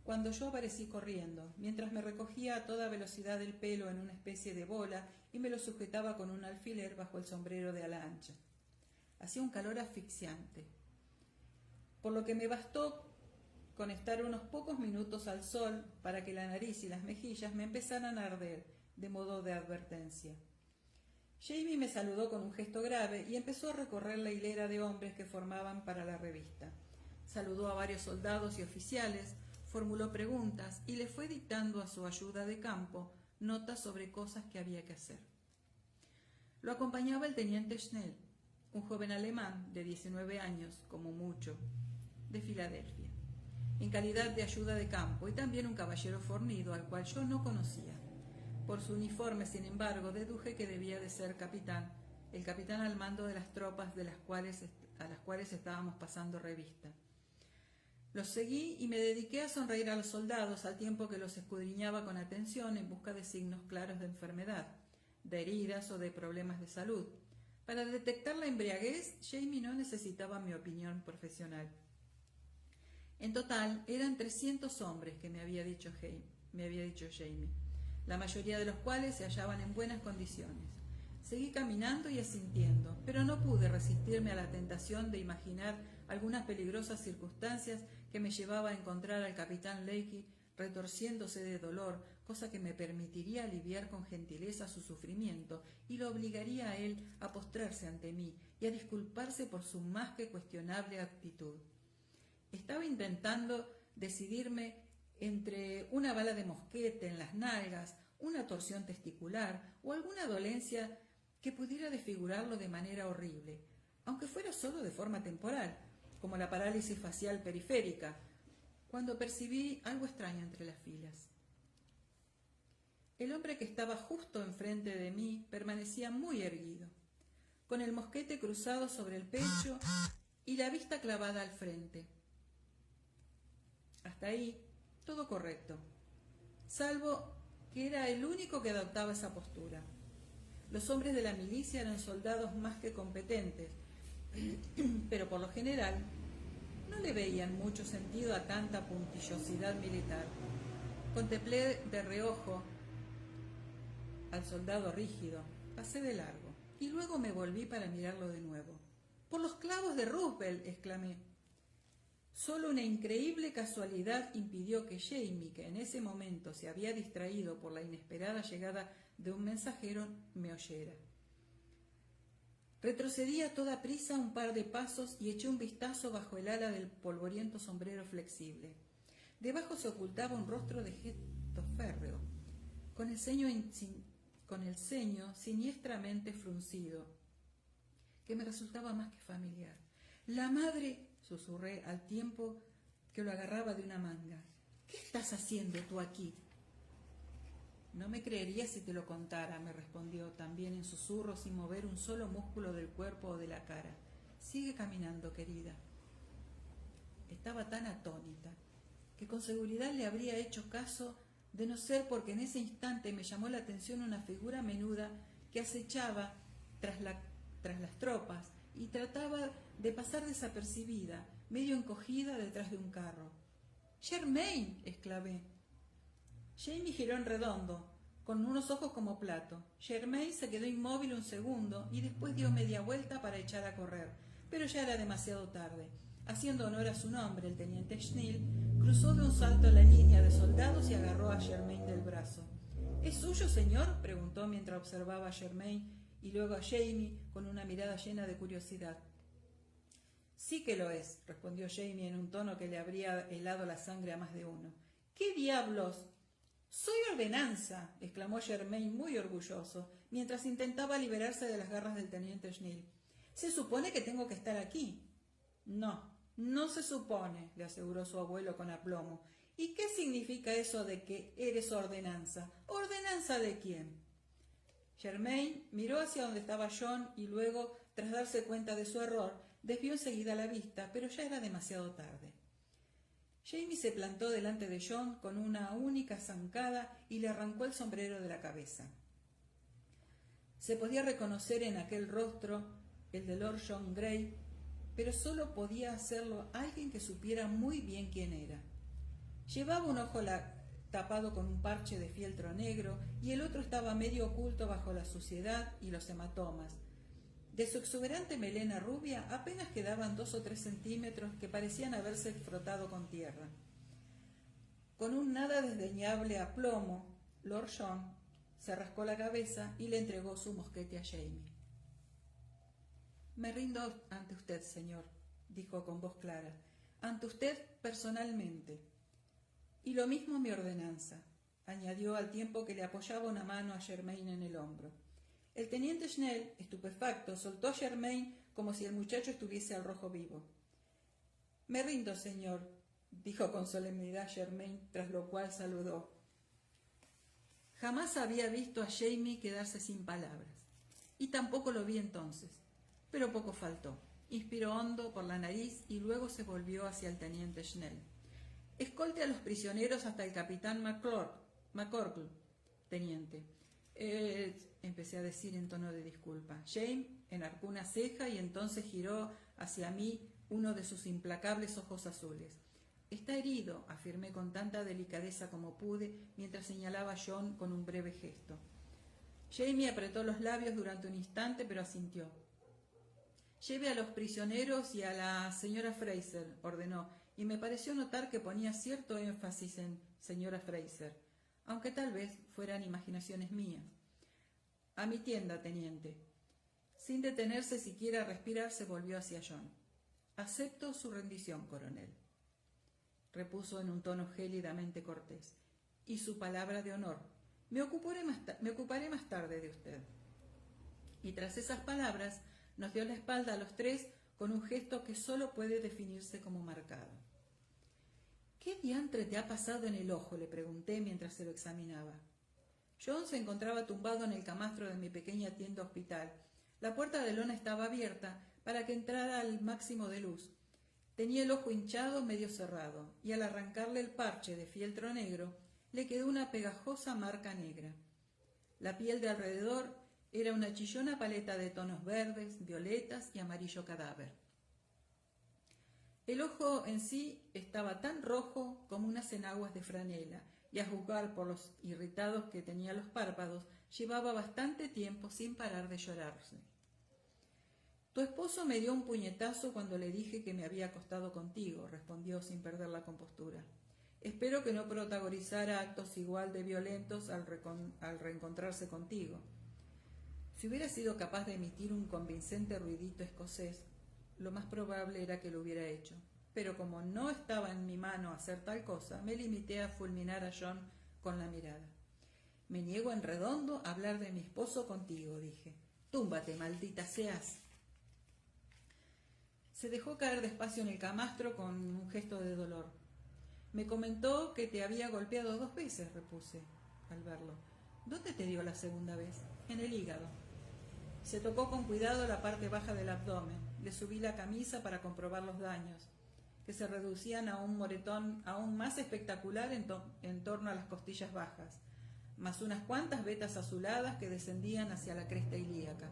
cuando yo aparecí corriendo, mientras me recogía a toda velocidad el pelo en una especie de bola y me lo sujetaba con un alfiler bajo el sombrero de ala ancha. Hacía un calor asfixiante, por lo que me bastó con estar unos pocos minutos al sol para que la nariz y las mejillas me empezaran a arder, de modo de advertencia. Jamie me saludó con un gesto grave y empezó a recorrer la hilera de hombres que formaban para la revista. Saludó a varios soldados y oficiales, formuló preguntas y le fue dictando a su ayuda de campo notas sobre cosas que había que hacer. Lo acompañaba el teniente Schnell, un joven alemán de 19 años, como mucho, de Filadelfia, en calidad de ayuda de campo, y también un caballero fornido al cual yo no conocía. Por su uniforme, sin embargo, deduje que debía de ser capitán, el capitán al mando de las tropas a las cuales estábamos pasando revista. Los seguí y me dediqué a sonreír a los soldados al tiempo que los escudriñaba con atención en busca de signos claros de enfermedad, de heridas o de problemas de salud. Para detectar la embriaguez, Jamie no necesitaba mi opinión profesional. En total, eran 300 hombres que me había dicho Jamie, la mayoría de los cuales se hallaban en buenas condiciones. Seguí caminando y asintiendo, pero no pude resistirme a la tentación de imaginar algunas peligrosas circunstancias que me llevaba a encontrar al capitán Leakey retorciéndose de dolor, cosa que me permitiría aliviar con gentileza su sufrimiento y lo obligaría a él a postrarse ante mí y a disculparse por su más que cuestionable actitud. Estaba intentando decidirme entre una bala de mosquete en las nalgas, una torsión testicular o alguna dolencia que pudiera desfigurarlo de manera horrible, aunque fuera solo de forma temporal, como la parálisis facial periférica, cuando percibí algo extraño entre las filas. El hombre que estaba justo enfrente de mí permanecía muy erguido, con el mosquete cruzado sobre el pecho y la vista clavada al frente. Hasta ahí, todo correcto, salvo que era el único que adoptaba esa postura. Los hombres de la milicia eran soldados más que competentes, pero por lo general no le veían mucho sentido a tanta puntillosidad militar. Contemplé de reojo al soldado rígido, pasé de largo, y luego me volví para mirarlo de nuevo. «¡Por los clavos de Roosevelt!», exclamé. Solo una increíble casualidad impidió que Jamie, que en ese momento se había distraído por la inesperada llegada de un mensajero, me oyera. Retrocedí a toda prisa un par de pasos y eché un vistazo bajo el ala del polvoriento sombrero flexible. Debajo se ocultaba un rostro de gesto férreo, con el ceño siniestramente fruncido, que me resultaba más que familiar. «La madre», susurré al tiempo que lo agarraba de una manga. «¿Qué estás haciendo tú aquí?». «No me creerías si te lo contara», me respondió, también en susurro, sin mover un solo músculo del cuerpo o de la cara. «Sigue caminando, querida». Estaba tan atónita que con seguridad le habría hecho caso, de no ser porque en ese instante me llamó la atención una figura menuda que acechaba tras las tropas y trataba de pasar desapercibida, medio encogida detrás de un carro. «¡Germain!», exclamé. Jamie giró en redondo, con unos ojos como plato. Germain se quedó inmóvil un segundo y después dio media vuelta para echar a correr, pero ya era demasiado tarde. Haciendo honor a su nombre, el teniente Schnell cruzó de un salto la línea de soldados y agarró a Germain del brazo. «¿Es suyo, señor?», preguntó mientras observaba a Germain y luego a Jamie con una mirada llena de curiosidad. «Sí que lo es», respondió Jamie en un tono que le habría helado la sangre a más de uno. «¿Qué diablos?». «Soy ordenanza», exclamó Germain muy orgulloso, mientras intentaba liberarse de las garras del teniente Schnell. «Se supone que tengo que estar aquí». No se supone», le aseguró su abuelo con aplomo. «¿Y qué significa eso de que eres ordenanza? ¿Ordenanza de quién?». Germain miró hacia donde estaba John y luego, tras darse cuenta de su error, desvió enseguida la vista, pero ya era demasiado tarde. Jamie se plantó delante de John con una única zancada y le arrancó el sombrero de la cabeza. Se podía reconocer en aquel rostro el de Lord John Grey, pero solo podía hacerlo alguien que supiera muy bien quién era. Llevaba un ojo tapado con un parche de fieltro negro y el otro estaba medio oculto bajo la suciedad y los hematomas. De su exuberante melena rubia apenas quedaban 2 o 3 centímetros que parecían haberse frotado con tierra. Con un nada desdeñable aplomo, Lord John se rascó la cabeza y le entregó su mosquete a Jamie. «Me rindo ante usted, señor», dijo con voz clara, «ante usted personalmente. Y lo mismo mi ordenanza», añadió al tiempo que le apoyaba una mano a Germain en el hombro. El teniente Schnell, estupefacto, soltó a Germain como si el muchacho estuviese al rojo vivo. «Me rindo, señor», dijo con solemnidad Germain, tras lo cual saludó. Jamás había visto a Jamie quedarse sin palabras, y tampoco lo vi entonces, pero poco faltó. Inspiró hondo por la nariz y luego se volvió hacia el teniente Schnell. «Escolte a los prisioneros hasta el capitán McCorkle, teniente». Empecé a decir en tono de disculpa. James enarcó una ceja y entonces giró hacia mí uno de sus implacables ojos azules. «Está herido», afirmé con tanta delicadeza como pude, mientras señalaba a John con un breve gesto. Jamie apretó los labios durante un instante, pero asintió. «Lleve a los prisioneros y a la señora Fraser», ordenó, y me pareció notar que ponía cierto énfasis en señora Fraser, aunque tal vez fueran imaginaciones mías. «A mi tienda, teniente». Sin detenerse siquiera a respirar, se volvió hacia John. «Acepto su rendición, coronel», repuso en un tono gélidamente cortés. «Y su palabra de honor. Me ocuparé más tarde de usted». Y tras esas palabras nos dio la espalda a los tres con un gesto que solo puede definirse como marcado. «¿Qué diantre te ha pasado en el ojo?», le pregunté mientras se lo examinaba. John se encontraba tumbado en el camastro de mi pequeña tienda hospital. La puerta de lona estaba abierta para que entrara al máximo de luz. Tenía el ojo hinchado medio cerrado, y al arrancarle el parche de fieltro negro, le quedó una pegajosa marca negra. La piel de alrededor Era una chillona paleta de tonos verdes, violetas y amarillo cadáver. El ojo en sí estaba tan rojo como unas enaguas de franela, y a juzgar por los irritados que tenía los párpados, llevaba bastante tiempo sin parar de llorarse. Tu esposo me dio un puñetazo cuando le dije que me había acostado contigo, respondió sin perder la compostura. Espero que no protagonizara actos igual de violentos al reencontrarse contigo. Si hubiera sido capaz de emitir un convincente ruidito escocés, lo más probable era que lo hubiera hecho. Pero como no estaba en mi mano hacer tal cosa, me limité a fulminar a John con la mirada. Me niego en redondo a hablar de mi esposo contigo, dije. Túmbate, maldita seas. Se dejó caer despacio en el camastro con un gesto de dolor. Me comentó que te había golpeado 2 veces, repuse al verlo. ¿Dónde te dio la segunda vez? En el hígado. Se tocó con cuidado la parte baja del abdomen. Le subí la camisa para comprobar los daños, que se reducían a un moretón aún más espectacular en torno a las costillas bajas, más unas cuantas vetas azuladas que descendían hacia la cresta ilíaca.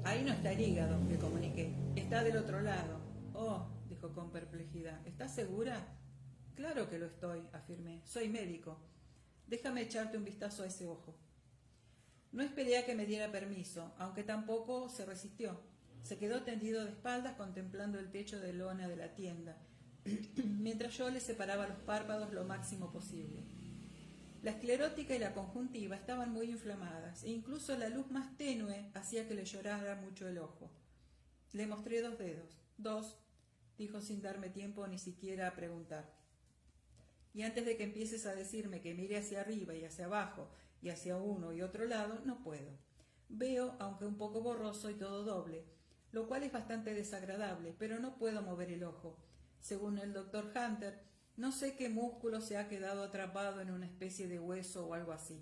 Ahí no está el hígado, le comuniqué. Está del otro lado. Oh, dijo con perplejidad. ¿Estás segura? Claro que lo estoy, afirmé. Soy médico. Déjame echarte un vistazo a ese ojo. No esperé a que me diera permiso, aunque tampoco se resistió. Se quedó tendido de espaldas contemplando el techo de lona de la tienda, mientras yo le separaba los párpados lo máximo posible. La esclerótica y la conjuntiva estaban muy inflamadas, e incluso la luz más tenue hacía que le llorara mucho el ojo. Le mostré 2 dedos. 2, dijo sin darme tiempo ni siquiera a preguntar. Y antes de que empieces a decirme que mire hacia arriba y hacia abajo, y hacia uno y otro lado, no puedo. Veo, aunque un poco borroso y todo doble, lo cual es bastante desagradable, pero no puedo mover el ojo. Según el doctor Hunter, no sé qué músculo se ha quedado atrapado en una especie de hueso o algo así.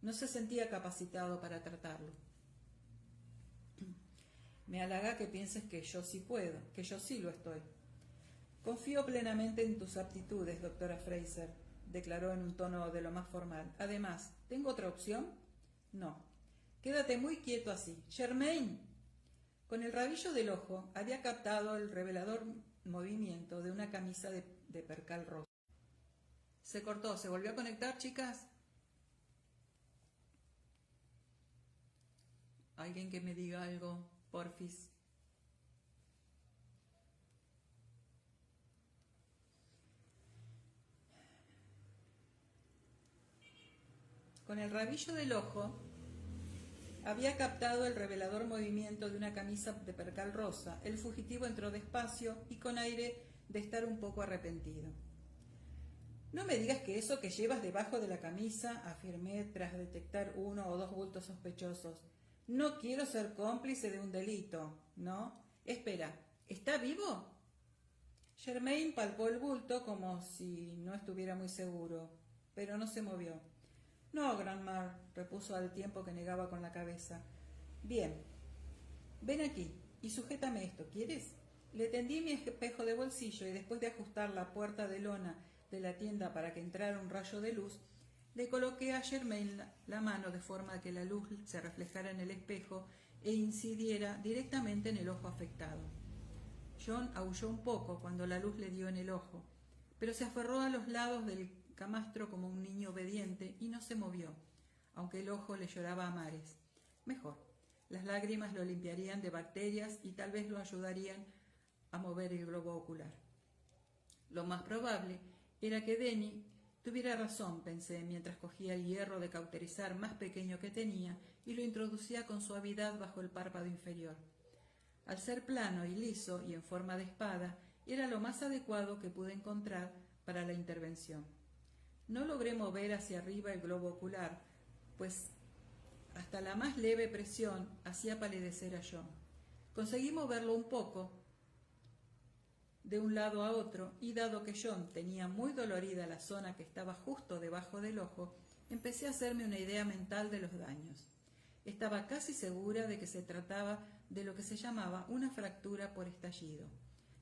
No se sentía capacitado para tratarlo. Me halaga que pienses que yo sí puedo, que yo sí lo estoy. Confío plenamente en tus aptitudes, doctora Fraser, declaró en un tono de lo más formal. Además, ¿tengo otra opción? No. Quédate muy quieto así. ¡Germain! Con el rabillo del ojo había captado el revelador movimiento de una camisa de percal rosa. Se cortó. ¿Se volvió a conectar, chicas? ¿Alguien que me diga algo, porfis? Con el rabillo del ojo había captado el revelador movimiento de una camisa de percal rosa. El fugitivo entró despacio y con aire de estar un poco arrepentido. No me digas que eso que llevas debajo de la camisa, afirmé tras detectar 1 o 2 bultos sospechosos. No quiero ser cómplice de un delito, ¿no? Espera, ¿está vivo? Germain palpó el bulto como si no estuviera muy seguro, pero no se movió. No, Grandmar, repuso al tiempo que negaba con la cabeza. Bien, ven aquí y sujétame esto, ¿quieres? Le tendí mi espejo de bolsillo y después de ajustar la puerta de lona de la tienda para que entrara un rayo de luz, le coloqué a Germain la mano de forma que la luz se reflejara en el espejo e incidiera directamente en el ojo afectado. John aulló un poco cuando la luz le dio en el ojo, pero se aferró a los lados del camastro como un niño obediente y no se movió, aunque el ojo le lloraba a mares. Mejor, las lágrimas lo limpiarían de bacterias y tal vez lo ayudarían a mover el globo ocular. Lo más probable era que Denny tuviera razón, pensé, mientras cogía el hierro de cauterizar más pequeño que tenía y lo introducía con suavidad bajo el párpado inferior. Al ser plano y liso y en forma de espada, era lo más adecuado que pude encontrar para la intervención. No logré mover hacia arriba el globo ocular, pues hasta la más leve presión hacía palidecer a John. Conseguí moverlo un poco de un lado a otro, y dado que John tenía muy dolorida la zona que estaba justo debajo del ojo, empecé a hacerme una idea mental de los daños. Estaba casi segura de que se trataba de lo que se llamaba una fractura por estallido.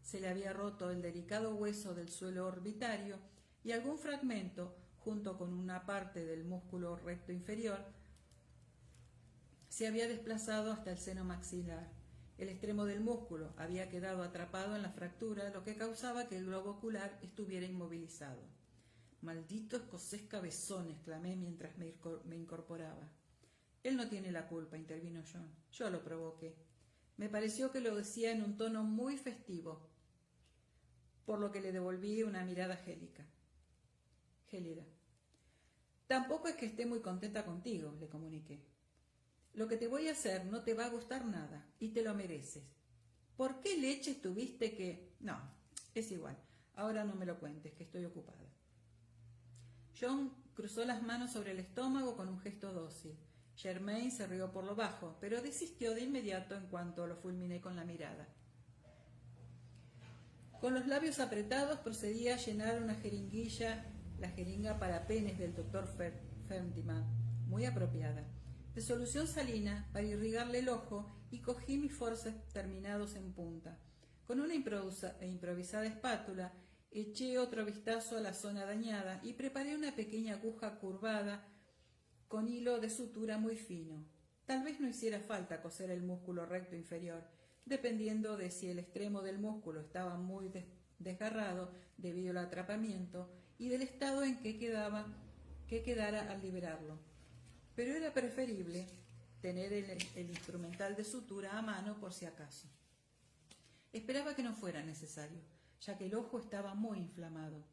Se le había roto el delicado hueso del suelo orbitario y algún fragmento, junto con una parte del músculo recto inferior, se había desplazado hasta el seno maxilar. El extremo del músculo había quedado atrapado en la fractura, lo que causaba que el globo ocular estuviera inmovilizado. «Maldito escocés cabezón», exclamé mientras me incorporaba. «Él no tiene la culpa», intervino John. «Yo lo provoqué». Me pareció que lo decía en un tono muy festivo, por lo que le devolví una mirada gélida. «Tampoco es que esté muy contenta contigo», le comuniqué. «Lo que te voy a hacer no te va a gustar nada, y te lo mereces. ¿Por qué leches tuviste que...? No, es igual, ahora no me lo cuentes, que estoy ocupada». John cruzó las manos sobre el estómago con un gesto dócil. Germain se rió por lo bajo, pero desistió de inmediato en cuanto lo fulminé con la mirada. Con los labios apretados procedía a llenar una jeringuilla, la jeringa para penes del doctor Ferdinand, muy apropiada, de solución salina para irrigarle el ojo, y cogí mis forceps terminados en punta. Con una improvisada espátula eché otro vistazo a la zona dañada y preparé una pequeña aguja curvada con hilo de sutura muy fino. Tal vez no hiciera falta coser el músculo recto inferior, dependiendo de si el extremo del músculo estaba muy desgarrado debido al atrapamiento y del estado en que quedara al liberarlo. Pero era preferible tener el instrumental de sutura a mano por si acaso. Esperaba que no fuera necesario, ya que el ojo estaba muy inflamado.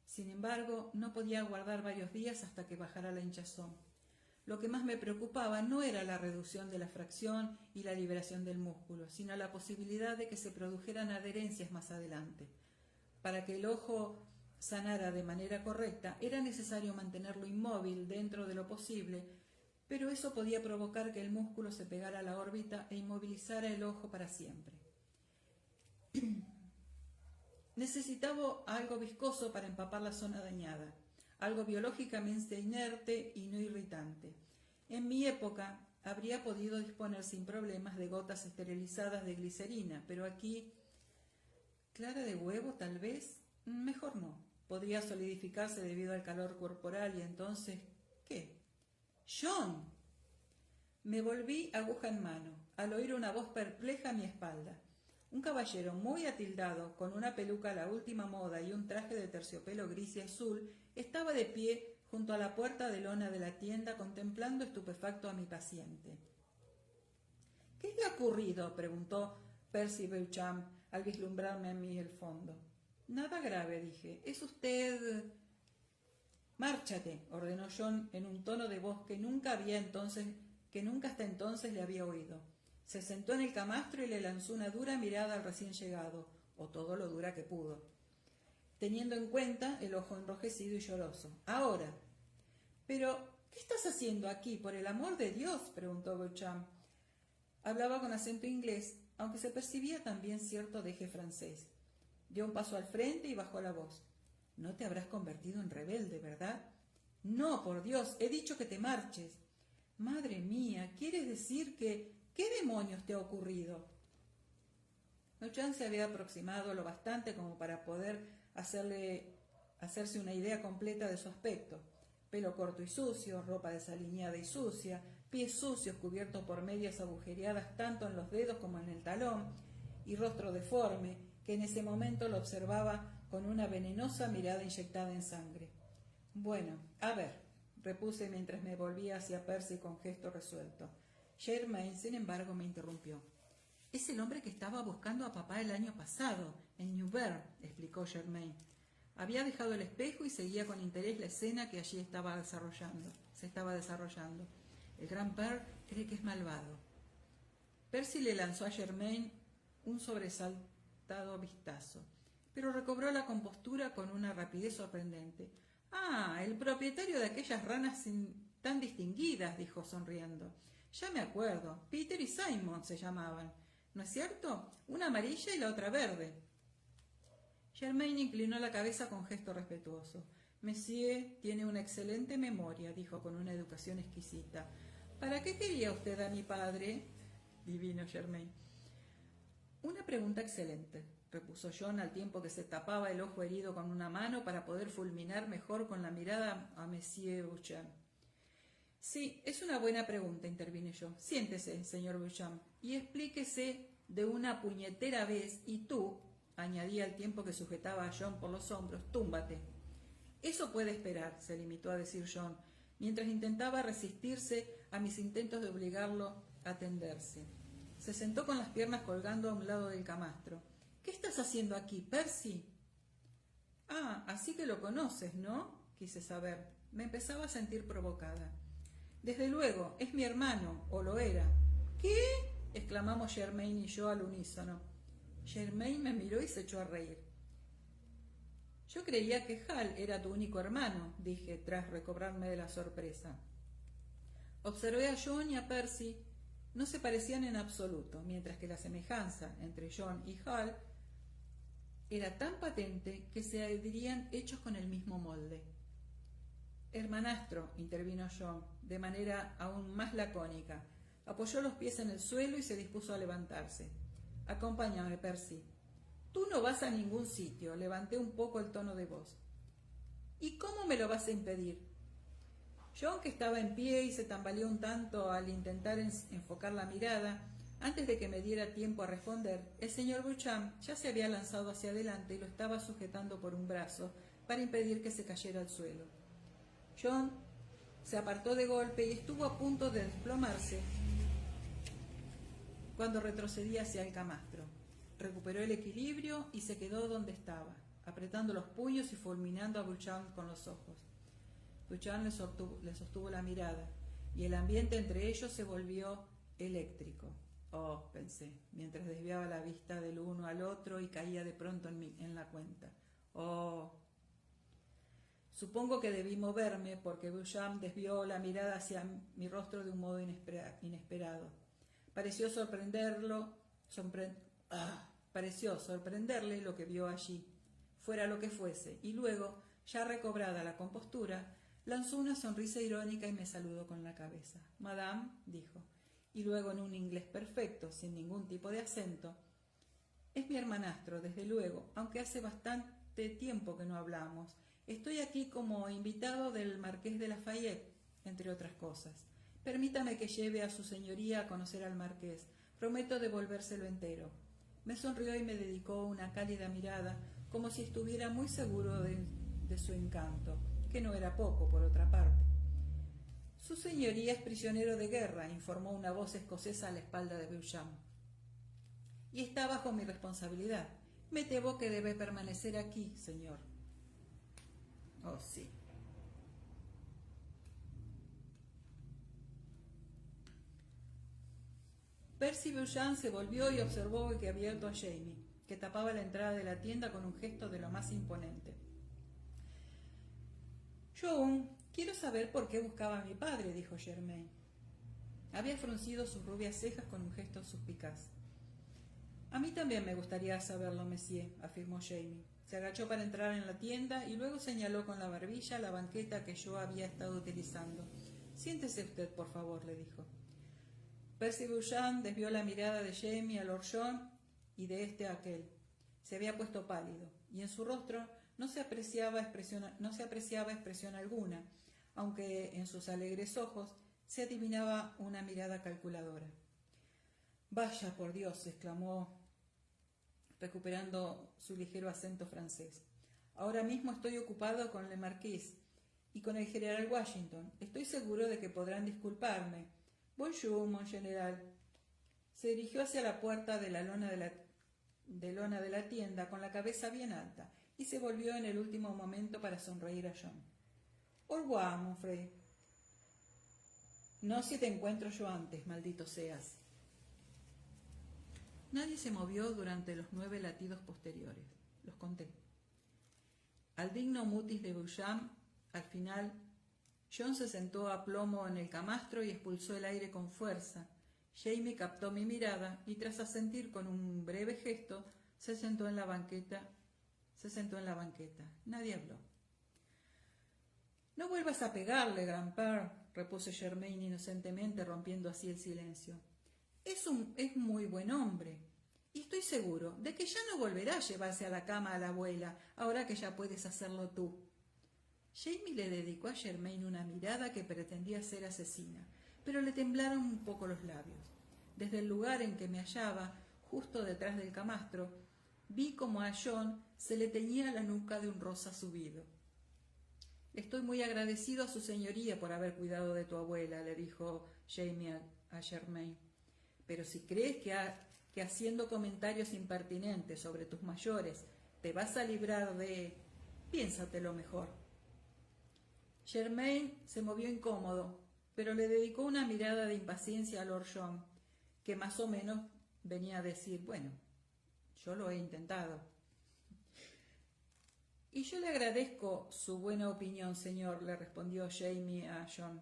Sin embargo, no podía aguardar varios días hasta que bajara la hinchazón. Lo que más me preocupaba no era la reducción de la fracción y la liberación del músculo, sino la posibilidad de que se produjeran adherencias más adelante. Para que el ojo sanara de manera correcta, era necesario mantenerlo inmóvil dentro de lo posible, pero eso podía provocar que el músculo se pegara a la órbita e inmovilizara el ojo para siempre. Necesitaba algo viscoso para empapar la zona dañada, algo biológicamente inerte y no irritante. En mi época habría podido disponer sin problemas de gotas esterilizadas de glicerina, pero aquí, clara de huevo tal vez, mejor no. Podría solidificarse debido al calor corporal y entonces, ¿qué? ¡John! Me volví aguja en mano, al oír una voz perpleja a mi espalda. Un caballero muy atildado, con una peluca a la última moda y un traje de terciopelo gris y azul, estaba de pie junto a la puerta de lona de la tienda contemplando estupefacto a mi paciente. «¿Qué le ha ocurrido?», preguntó Percy Beauchamp al vislumbrarme a mí el fondo. «Nada grave», dije. «Es usted...» «Márchate», ordenó John en un tono de voz que nunca hasta entonces le había oído. Se sentó en el camastro y le lanzó una dura mirada al recién llegado, o todo lo dura que pudo, teniendo en cuenta el ojo enrojecido y lloroso. «Ahora». «¿Pero qué estás haciendo aquí, por el amor de Dios?», preguntó Beauchamp. Hablaba con acento inglés, aunque se percibía también cierto deje francés. Dio un paso al frente y bajó la voz. «No te habrás convertido en rebelde, ¿verdad?». «No, por Dios, he dicho que te marches». «Madre mía, ¿quieres decir que...? ¿Qué demonios te ha ocurrido?». Beauchamp se había aproximado lo bastante como para poder hacerse una idea completa de su aspecto. Pelo corto y sucio, ropa desaliñada y sucia, pies sucios cubiertos por medias agujereadas tanto en los dedos como en el talón, y rostro deforme, que en ese momento lo observaba con una venenosa mirada inyectada en sangre. «Bueno, a ver», repuse mientras me volvía hacia Percy con gesto resuelto. Germain, sin embargo, me interrumpió. «Es el hombre que estaba buscando a papá el año pasado, en Newburgh», explicó Germain. Había dejado el espejo y seguía con interés la escena que allí se estaba desarrollando. «El gran Père cree que es malvado». Percy le lanzó a Germain un sobresaltado vistazo, pero recobró la compostura con una rapidez sorprendente. «Ah, el propietario de aquellas ranas tan distinguidas», dijo sonriendo. «Ya me acuerdo, Peter y Simon se llamaban, ¿no es cierto? Una amarilla y la otra verde». Germain inclinó la cabeza con gesto respetuoso. «Monsieur tiene una excelente memoria», dijo con una educación exquisita. «¿Para qué quería usted a mi padre?». Divino Germain. «Una pregunta excelente», repuso John al tiempo que se tapaba el ojo herido con una mano para poder fulminar mejor con la mirada a Monsieur Beauchamp. Sí, es una buena pregunta, intervine yo. Siéntese, señor Beauchamp, y explíquese de una puñetera vez, y tú, añadí al tiempo que sujetaba a John por los hombros, túmbate. Eso puede esperar, se limitó a decir John, mientras intentaba resistirse a mis intentos de obligarlo a tenderse. Se sentó con las piernas colgando a un lado del camastro. ¿Qué estás haciendo aquí, Percy? Ah, así que lo conoces, ¿no? Quise saber. Me empezaba a sentir provocada. Desde luego, es mi hermano, o lo era. ¿Qué? Exclamamos Germaine y yo al unísono. Germaine me miró y se echó a reír. Yo creía que Hal era tu único hermano, dije, tras recobrarme de la sorpresa. Observé a John y a Percy. No se parecían en absoluto, mientras que la semejanza entre John y Hal era tan patente que se dirían hechos con el mismo molde. Hermanastro, intervino John, de manera aún más lacónica. Apoyó los pies en el suelo y se dispuso a levantarse. Acompáñame, Percy. Tú no vas a ningún sitio, levanté un poco el tono de voz. ¿Y cómo me lo vas a impedir? John, que estaba en pie y se tambaleó un tanto al intentar enfocar la mirada, antes de que me diera tiempo a responder, el señor Beauchamp ya se había lanzado hacia adelante y lo estaba sujetando por un brazo para impedir que se cayera al suelo. John se apartó de golpe y estuvo a punto de desplomarse cuando retrocedía hacia el camastro. Recuperó el equilibrio y se quedó donde estaba, apretando los puños y fulminando a Beauchamp con los ojos. Beauchamp le sostuvo la mirada y el ambiente entre ellos se volvió eléctrico. Oh, pensé, mientras desviaba la vista del uno al otro y caía de pronto en la cuenta. Oh. Supongo que debí moverme porque Beauchamp desvió la mirada hacia mi rostro de un modo inesperado. Pareció sorprenderle lo que vio allí, fuera lo que fuese, y luego, ya recobrada la compostura, lanzó una sonrisa irónica y me saludó con la cabeza. Madame, dijo, y luego en un inglés perfecto, sin ningún tipo de acento, es mi hermanastro, desde luego, aunque hace bastante tiempo que no hablamos. Estoy aquí como invitado del marqués de Lafayette, entre otras cosas. Permítame que lleve a su señoría a conocer al marqués. Prometo devolvérselo entero. Me sonrió y me dedicó una cálida mirada, como si estuviera muy seguro de su encanto, que no era poco, por otra parte. Su señoría es prisionero de guerra, informó una voz escocesa a la espalda de Beauchamp. Y está bajo mi responsabilidad. Me temo que debe permanecer aquí, señor. Oh, sí. Percy Beauchamp se volvió y observó que había abierto a Jamie, que tapaba la entrada de la tienda con un gesto de lo más imponente. John, quiero saber por qué buscaba a mi padre, dijo Germaine. Había fruncido sus rubias cejas con un gesto suspicaz. A mí también me gustaría saberlo, monsieur, afirmó Jamie. Se agachó para entrar en la tienda y luego señaló con la barbilla la banqueta que yo había estado utilizando. Siéntese usted, por favor, le dijo. Percy Beauchamp desvió la mirada de Jamie a Lord John y de este a aquel. Se había puesto pálido y en su rostro no se apreciaba expresión alguna, aunque en sus alegres ojos se adivinaba una mirada calculadora. Vaya, por Dios, exclamó, recuperando su ligero acento francés. Ahora mismo estoy ocupado con el marqués y con el general Washington. Estoy seguro de que podrán disculparme. Bonjour, mon general. Se dirigió hacia la puerta de lona de la tienda con la cabeza bien alta y se volvió en el último momento para sonreír a John. Au revoir, mon frère. No si te encuentro yo antes, maldito seas. Nadie se movió durante los 9 latidos posteriores. Los conté. Al digno mutis de Beauchamp, al final, John se sentó a plomo en el camastro y expulsó el aire con fuerza. Jamie captó mi mirada y tras asentir con un breve gesto, se sentó en la banqueta. Nadie habló. No vuelvas a pegarle, Grandpère, repuso Germaine inocentemente, rompiendo así el silencio. Es muy buen hombre, y estoy seguro de que ya no volverá a llevarse a la cama a la abuela, ahora que ya puedes hacerlo tú. Jamie le dedicó a Germain una mirada que pretendía ser asesina, pero le temblaron un poco los labios. Desde el lugar en que me hallaba, justo detrás del camastro, vi como a John se le teñía la nuca de un rosa subido. Estoy muy agradecido a su señoría por haber cuidado de tu abuela, le dijo Jamie a Germain. Pero si crees que haciendo comentarios impertinentes sobre tus mayores te vas a librar de... piénsatelo mejor. Germain se movió incómodo, pero le dedicó una mirada de impaciencia a Lord John, que más o menos venía a decir, bueno, yo lo he intentado. Y yo le agradezco su buena opinión, señor, le respondió Jamie a John,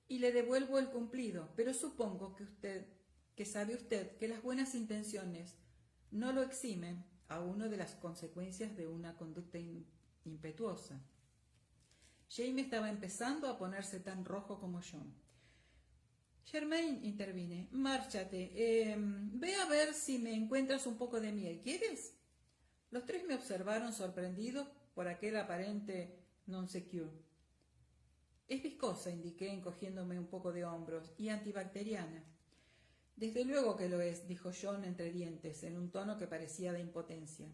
y le devuelvo el cumplido, pero supongo que sabe usted que las buenas intenciones no lo eximen a uno de las consecuencias de una conducta impetuosa. Jamie estaba empezando a ponerse tan rojo como John. Germain, intervine, márchate, ve a ver si me encuentras un poco de miel, ¿quieres? Los tres me observaron sorprendidos por aquel aparente non secure. Es viscosa, indiqué, encogiéndome un poco de hombros, y antibacteriana. Desde luego que lo es, dijo John entre dientes, en un tono que parecía de impotencia.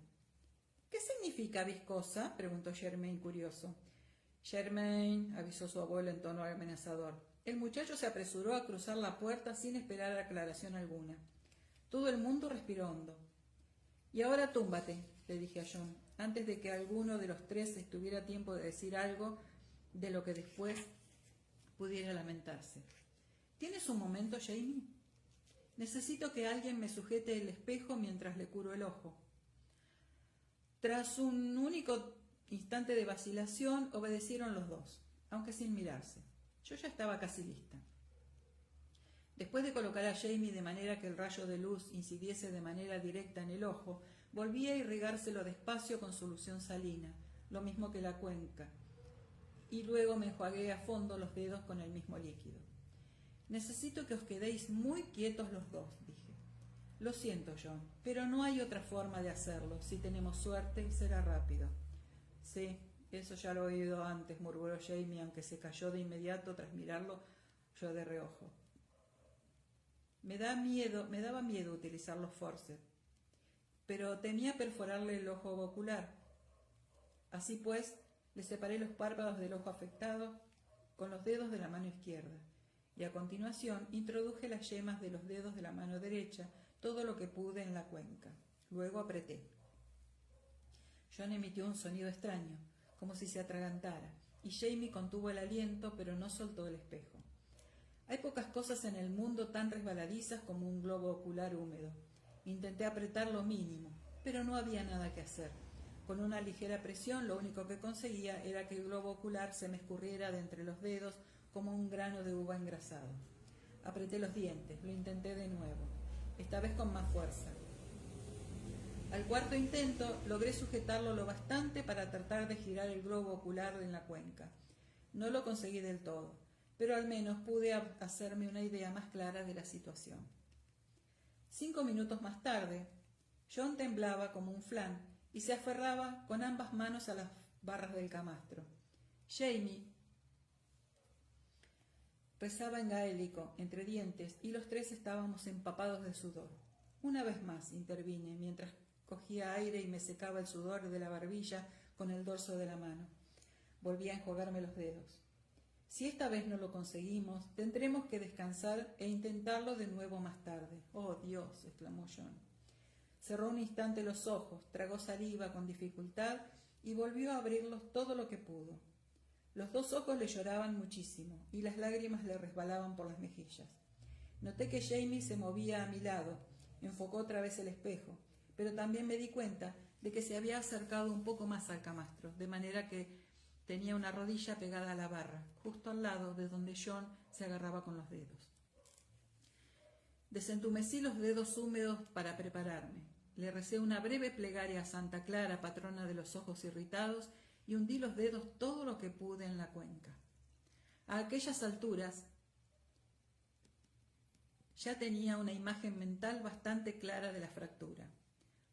¿Qué significa viscosa?, preguntó Germain curioso. Germain, avisó su abuelo en tono amenazador. El muchacho se apresuró a cruzar la puerta sin esperar aclaración alguna. Todo el mundo respiró hondo. Y ahora túmbate, le dije a John, antes de que alguno de los tres tuviera tiempo de decir algo de lo que después pudiera lamentarse. ¿Tienes un momento, Jamie? Necesito que alguien me sujete el espejo mientras le curo el ojo. Tras un único instante de vacilación, obedecieron los dos, aunque sin mirarse. Yo ya estaba casi lista. Después de colocar a Jamie de manera que el rayo de luz incidiese de manera directa en el ojo, volví a irrigárselo despacio con solución salina, lo mismo que la cuenca, y luego me enjuagué a fondo los dedos con el mismo líquido. Necesito que os quedéis muy quietos los dos, dije. Lo siento, John, pero no hay otra forma de hacerlo. Si tenemos suerte, será rápido. Sí, eso ya lo he oído antes, murmuró Jamie, aunque se calló de inmediato tras mirarlo yo de reojo. Me daba miedo utilizar los forceps, pero temía perforarle el ojo ocular. Así pues, le separé los párpados del ojo afectado con los dedos de la mano izquierda, y a continuación introduje las yemas de los dedos de la mano derecha todo lo que pude en la cuenca. Luego apreté. John emitió un sonido extraño, como si se atragantara, y Jamie contuvo el aliento, pero no soltó el espejo. Hay pocas cosas en el mundo tan resbaladizas como un globo ocular húmedo. Intenté apretar lo mínimo, pero no había nada que hacer. Con una ligera presión, lo único que conseguía era que el globo ocular se me escurriera de entre los dedos como un grano de uva engrasado. Apreté los dientes, lo intenté de nuevo, esta vez con más fuerza. Al cuarto intento, logré sujetarlo lo bastante para tratar de girar el globo ocular en la cuenca. No lo conseguí del todo, pero al menos pude hacerme una idea más clara de la situación. 5 minutos más tarde, John temblaba como un flan y se aferraba con ambas manos a las barras del camastro. Jamie rezaba en gaélico, entre dientes, y los tres estábamos empapados de sudor. Una vez más intervine, mientras cogía aire y me secaba el sudor de la barbilla con el dorso de la mano. Volví a enjuagarme los dedos. Si esta vez no lo conseguimos, tendremos que descansar e intentarlo de nuevo más tarde. ¡Oh, Dios!, exclamó John. Cerró un instante los ojos, tragó saliva con dificultad y volvió a abrirlos todo lo que pudo. Los dos ojos le lloraban muchísimo y las lágrimas le resbalaban por las mejillas. Noté que Jamie se movía a mi lado, enfocó otra vez el espejo, pero también me di cuenta de que se había acercado un poco más al camastro, de manera que tenía una rodilla pegada a la barra, justo al lado de donde John se agarraba con los dedos. Desentumecí los dedos húmedos para prepararme. Le recé una breve plegaria a Santa Clara, patrona de los ojos irritados, y hundí los dedos todo lo que pude en la cuenca. A aquellas alturas ya tenía una imagen mental bastante clara de la fractura.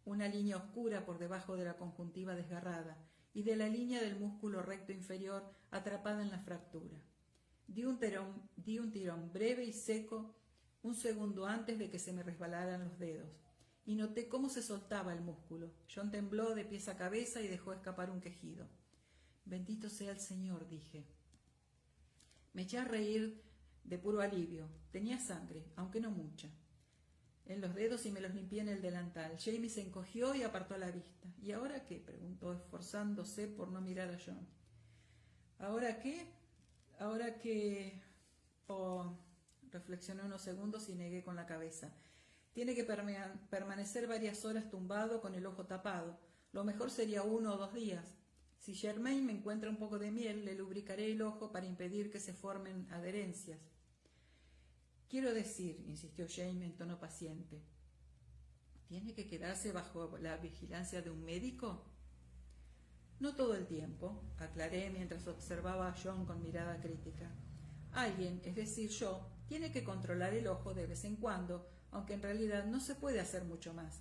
Una línea oscura por debajo de la conjuntiva desgarrada y de la línea del músculo recto inferior atrapada en la fractura. Di un tirón breve y seco un segundo antes de que se me resbalaran los dedos, y noté cómo se soltaba el músculo. John tembló de pies a cabeza y dejó escapar un quejido. «Bendito sea el Señor», dije. Me eché a reír de puro alivio. Tenía sangre, aunque no mucha, en los dedos y me los limpié en el delantal. Jamie se encogió y apartó la vista. «¿Y ahora qué?», preguntó, esforzándose por no mirar a John. «¿Ahora qué? Ahora que...» Oh, reflexioné unos segundos y negué con la cabeza. «Tiene que permanecer varias horas tumbado con el ojo tapado. Lo mejor sería 1 o 2 días. Si Germain me encuentra un poco de miel, le lubricaré el ojo para impedir que se formen adherencias». «Quiero decir», insistió Jamie en tono paciente, ¿tiene que quedarse bajo la vigilancia de un médico? «No todo el tiempo», aclaré mientras observaba a John con mirada crítica. «Alguien, es decir yo, tiene que controlar el ojo de vez en cuando, aunque en realidad no se puede hacer mucho más.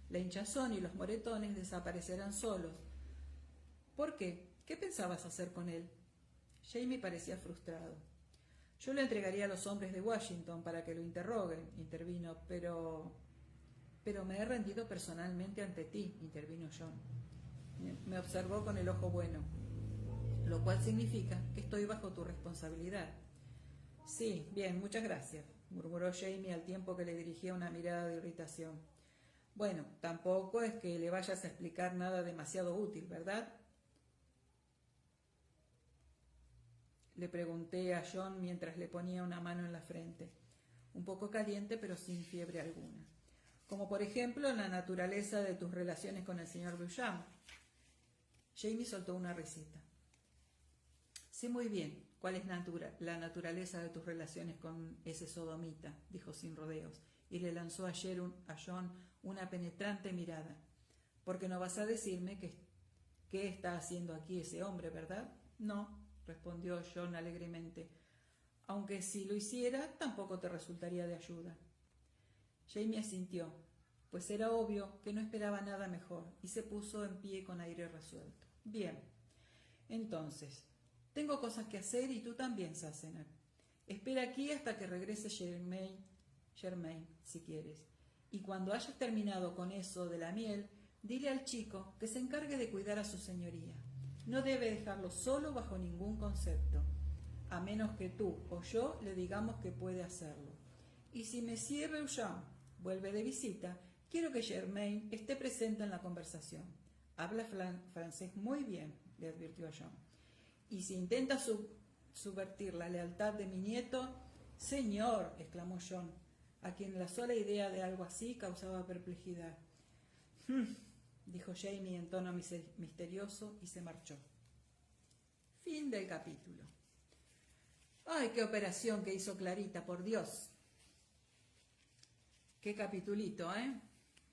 La hinchazón y los moretones desaparecerán solos». «¿Por qué? ¿Qué pensabas hacer con él?» Jamie parecía frustrado. «Yo lo entregaría a los hombres de Washington para que lo interroguen», intervino, pero me he rendido personalmente ante ti», intervino John. Me observó con el ojo bueno. «Lo cual significa que estoy bajo tu responsabilidad». «Sí, bien, muchas gracias», murmuró Jamie al tiempo que le dirigía una mirada de irritación. «Bueno, tampoco es que le vayas a explicar nada demasiado útil, ¿verdad?», le pregunté a John mientras le ponía una mano en la frente, un poco caliente pero sin fiebre alguna. «Como por ejemplo la naturaleza de tus relaciones con el señor Beauchamp». Jamie soltó una risita. «Sé muy bien cuál es la naturaleza de tus relaciones con ese sodomita», dijo sin rodeos, y le lanzó a John una penetrante mirada. «Porque no vas a decirme qué está haciendo aquí ese hombre, ¿verdad?» «No», respondió John alegremente, «aunque si lo hiciera tampoco te resultaría de ayuda». Jamie asintió, pues era obvio que no esperaba nada mejor, y se puso en pie con aire resuelto. «Bien, entonces, tengo cosas que hacer y tú también, Sassenach. Espera aquí hasta que regrese Germain, si quieres. Y cuando hayas terminado con eso de la miel, dile al chico que se encargue de cuidar a su señoría. No debe dejarlo solo bajo ningún concepto, a menos que tú o yo le digamos que puede hacerlo. Y si Monsieur Beauchamp vuelve de visita, quiero que Germain esté presente en la conversación. Habla francés muy bien», le advirtió a John. «Y si intenta subvertir la lealtad de mi nieto...» «Señor», exclamó John, a quien la sola idea de algo así causaba perplejidad. Dijo Jamie en tono misterioso y se marchó. Fin del capítulo. ¡Ay, qué operación que hizo Clarita, por Dios! Qué capitulito, ¿eh?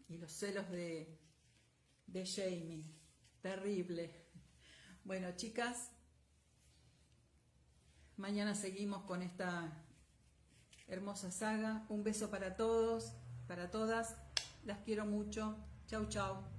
Y los celos de Jamie. Terrible. Bueno, chicas, mañana seguimos con esta hermosa saga. Un beso para todos, para todas. Las quiero mucho. Chau, chau.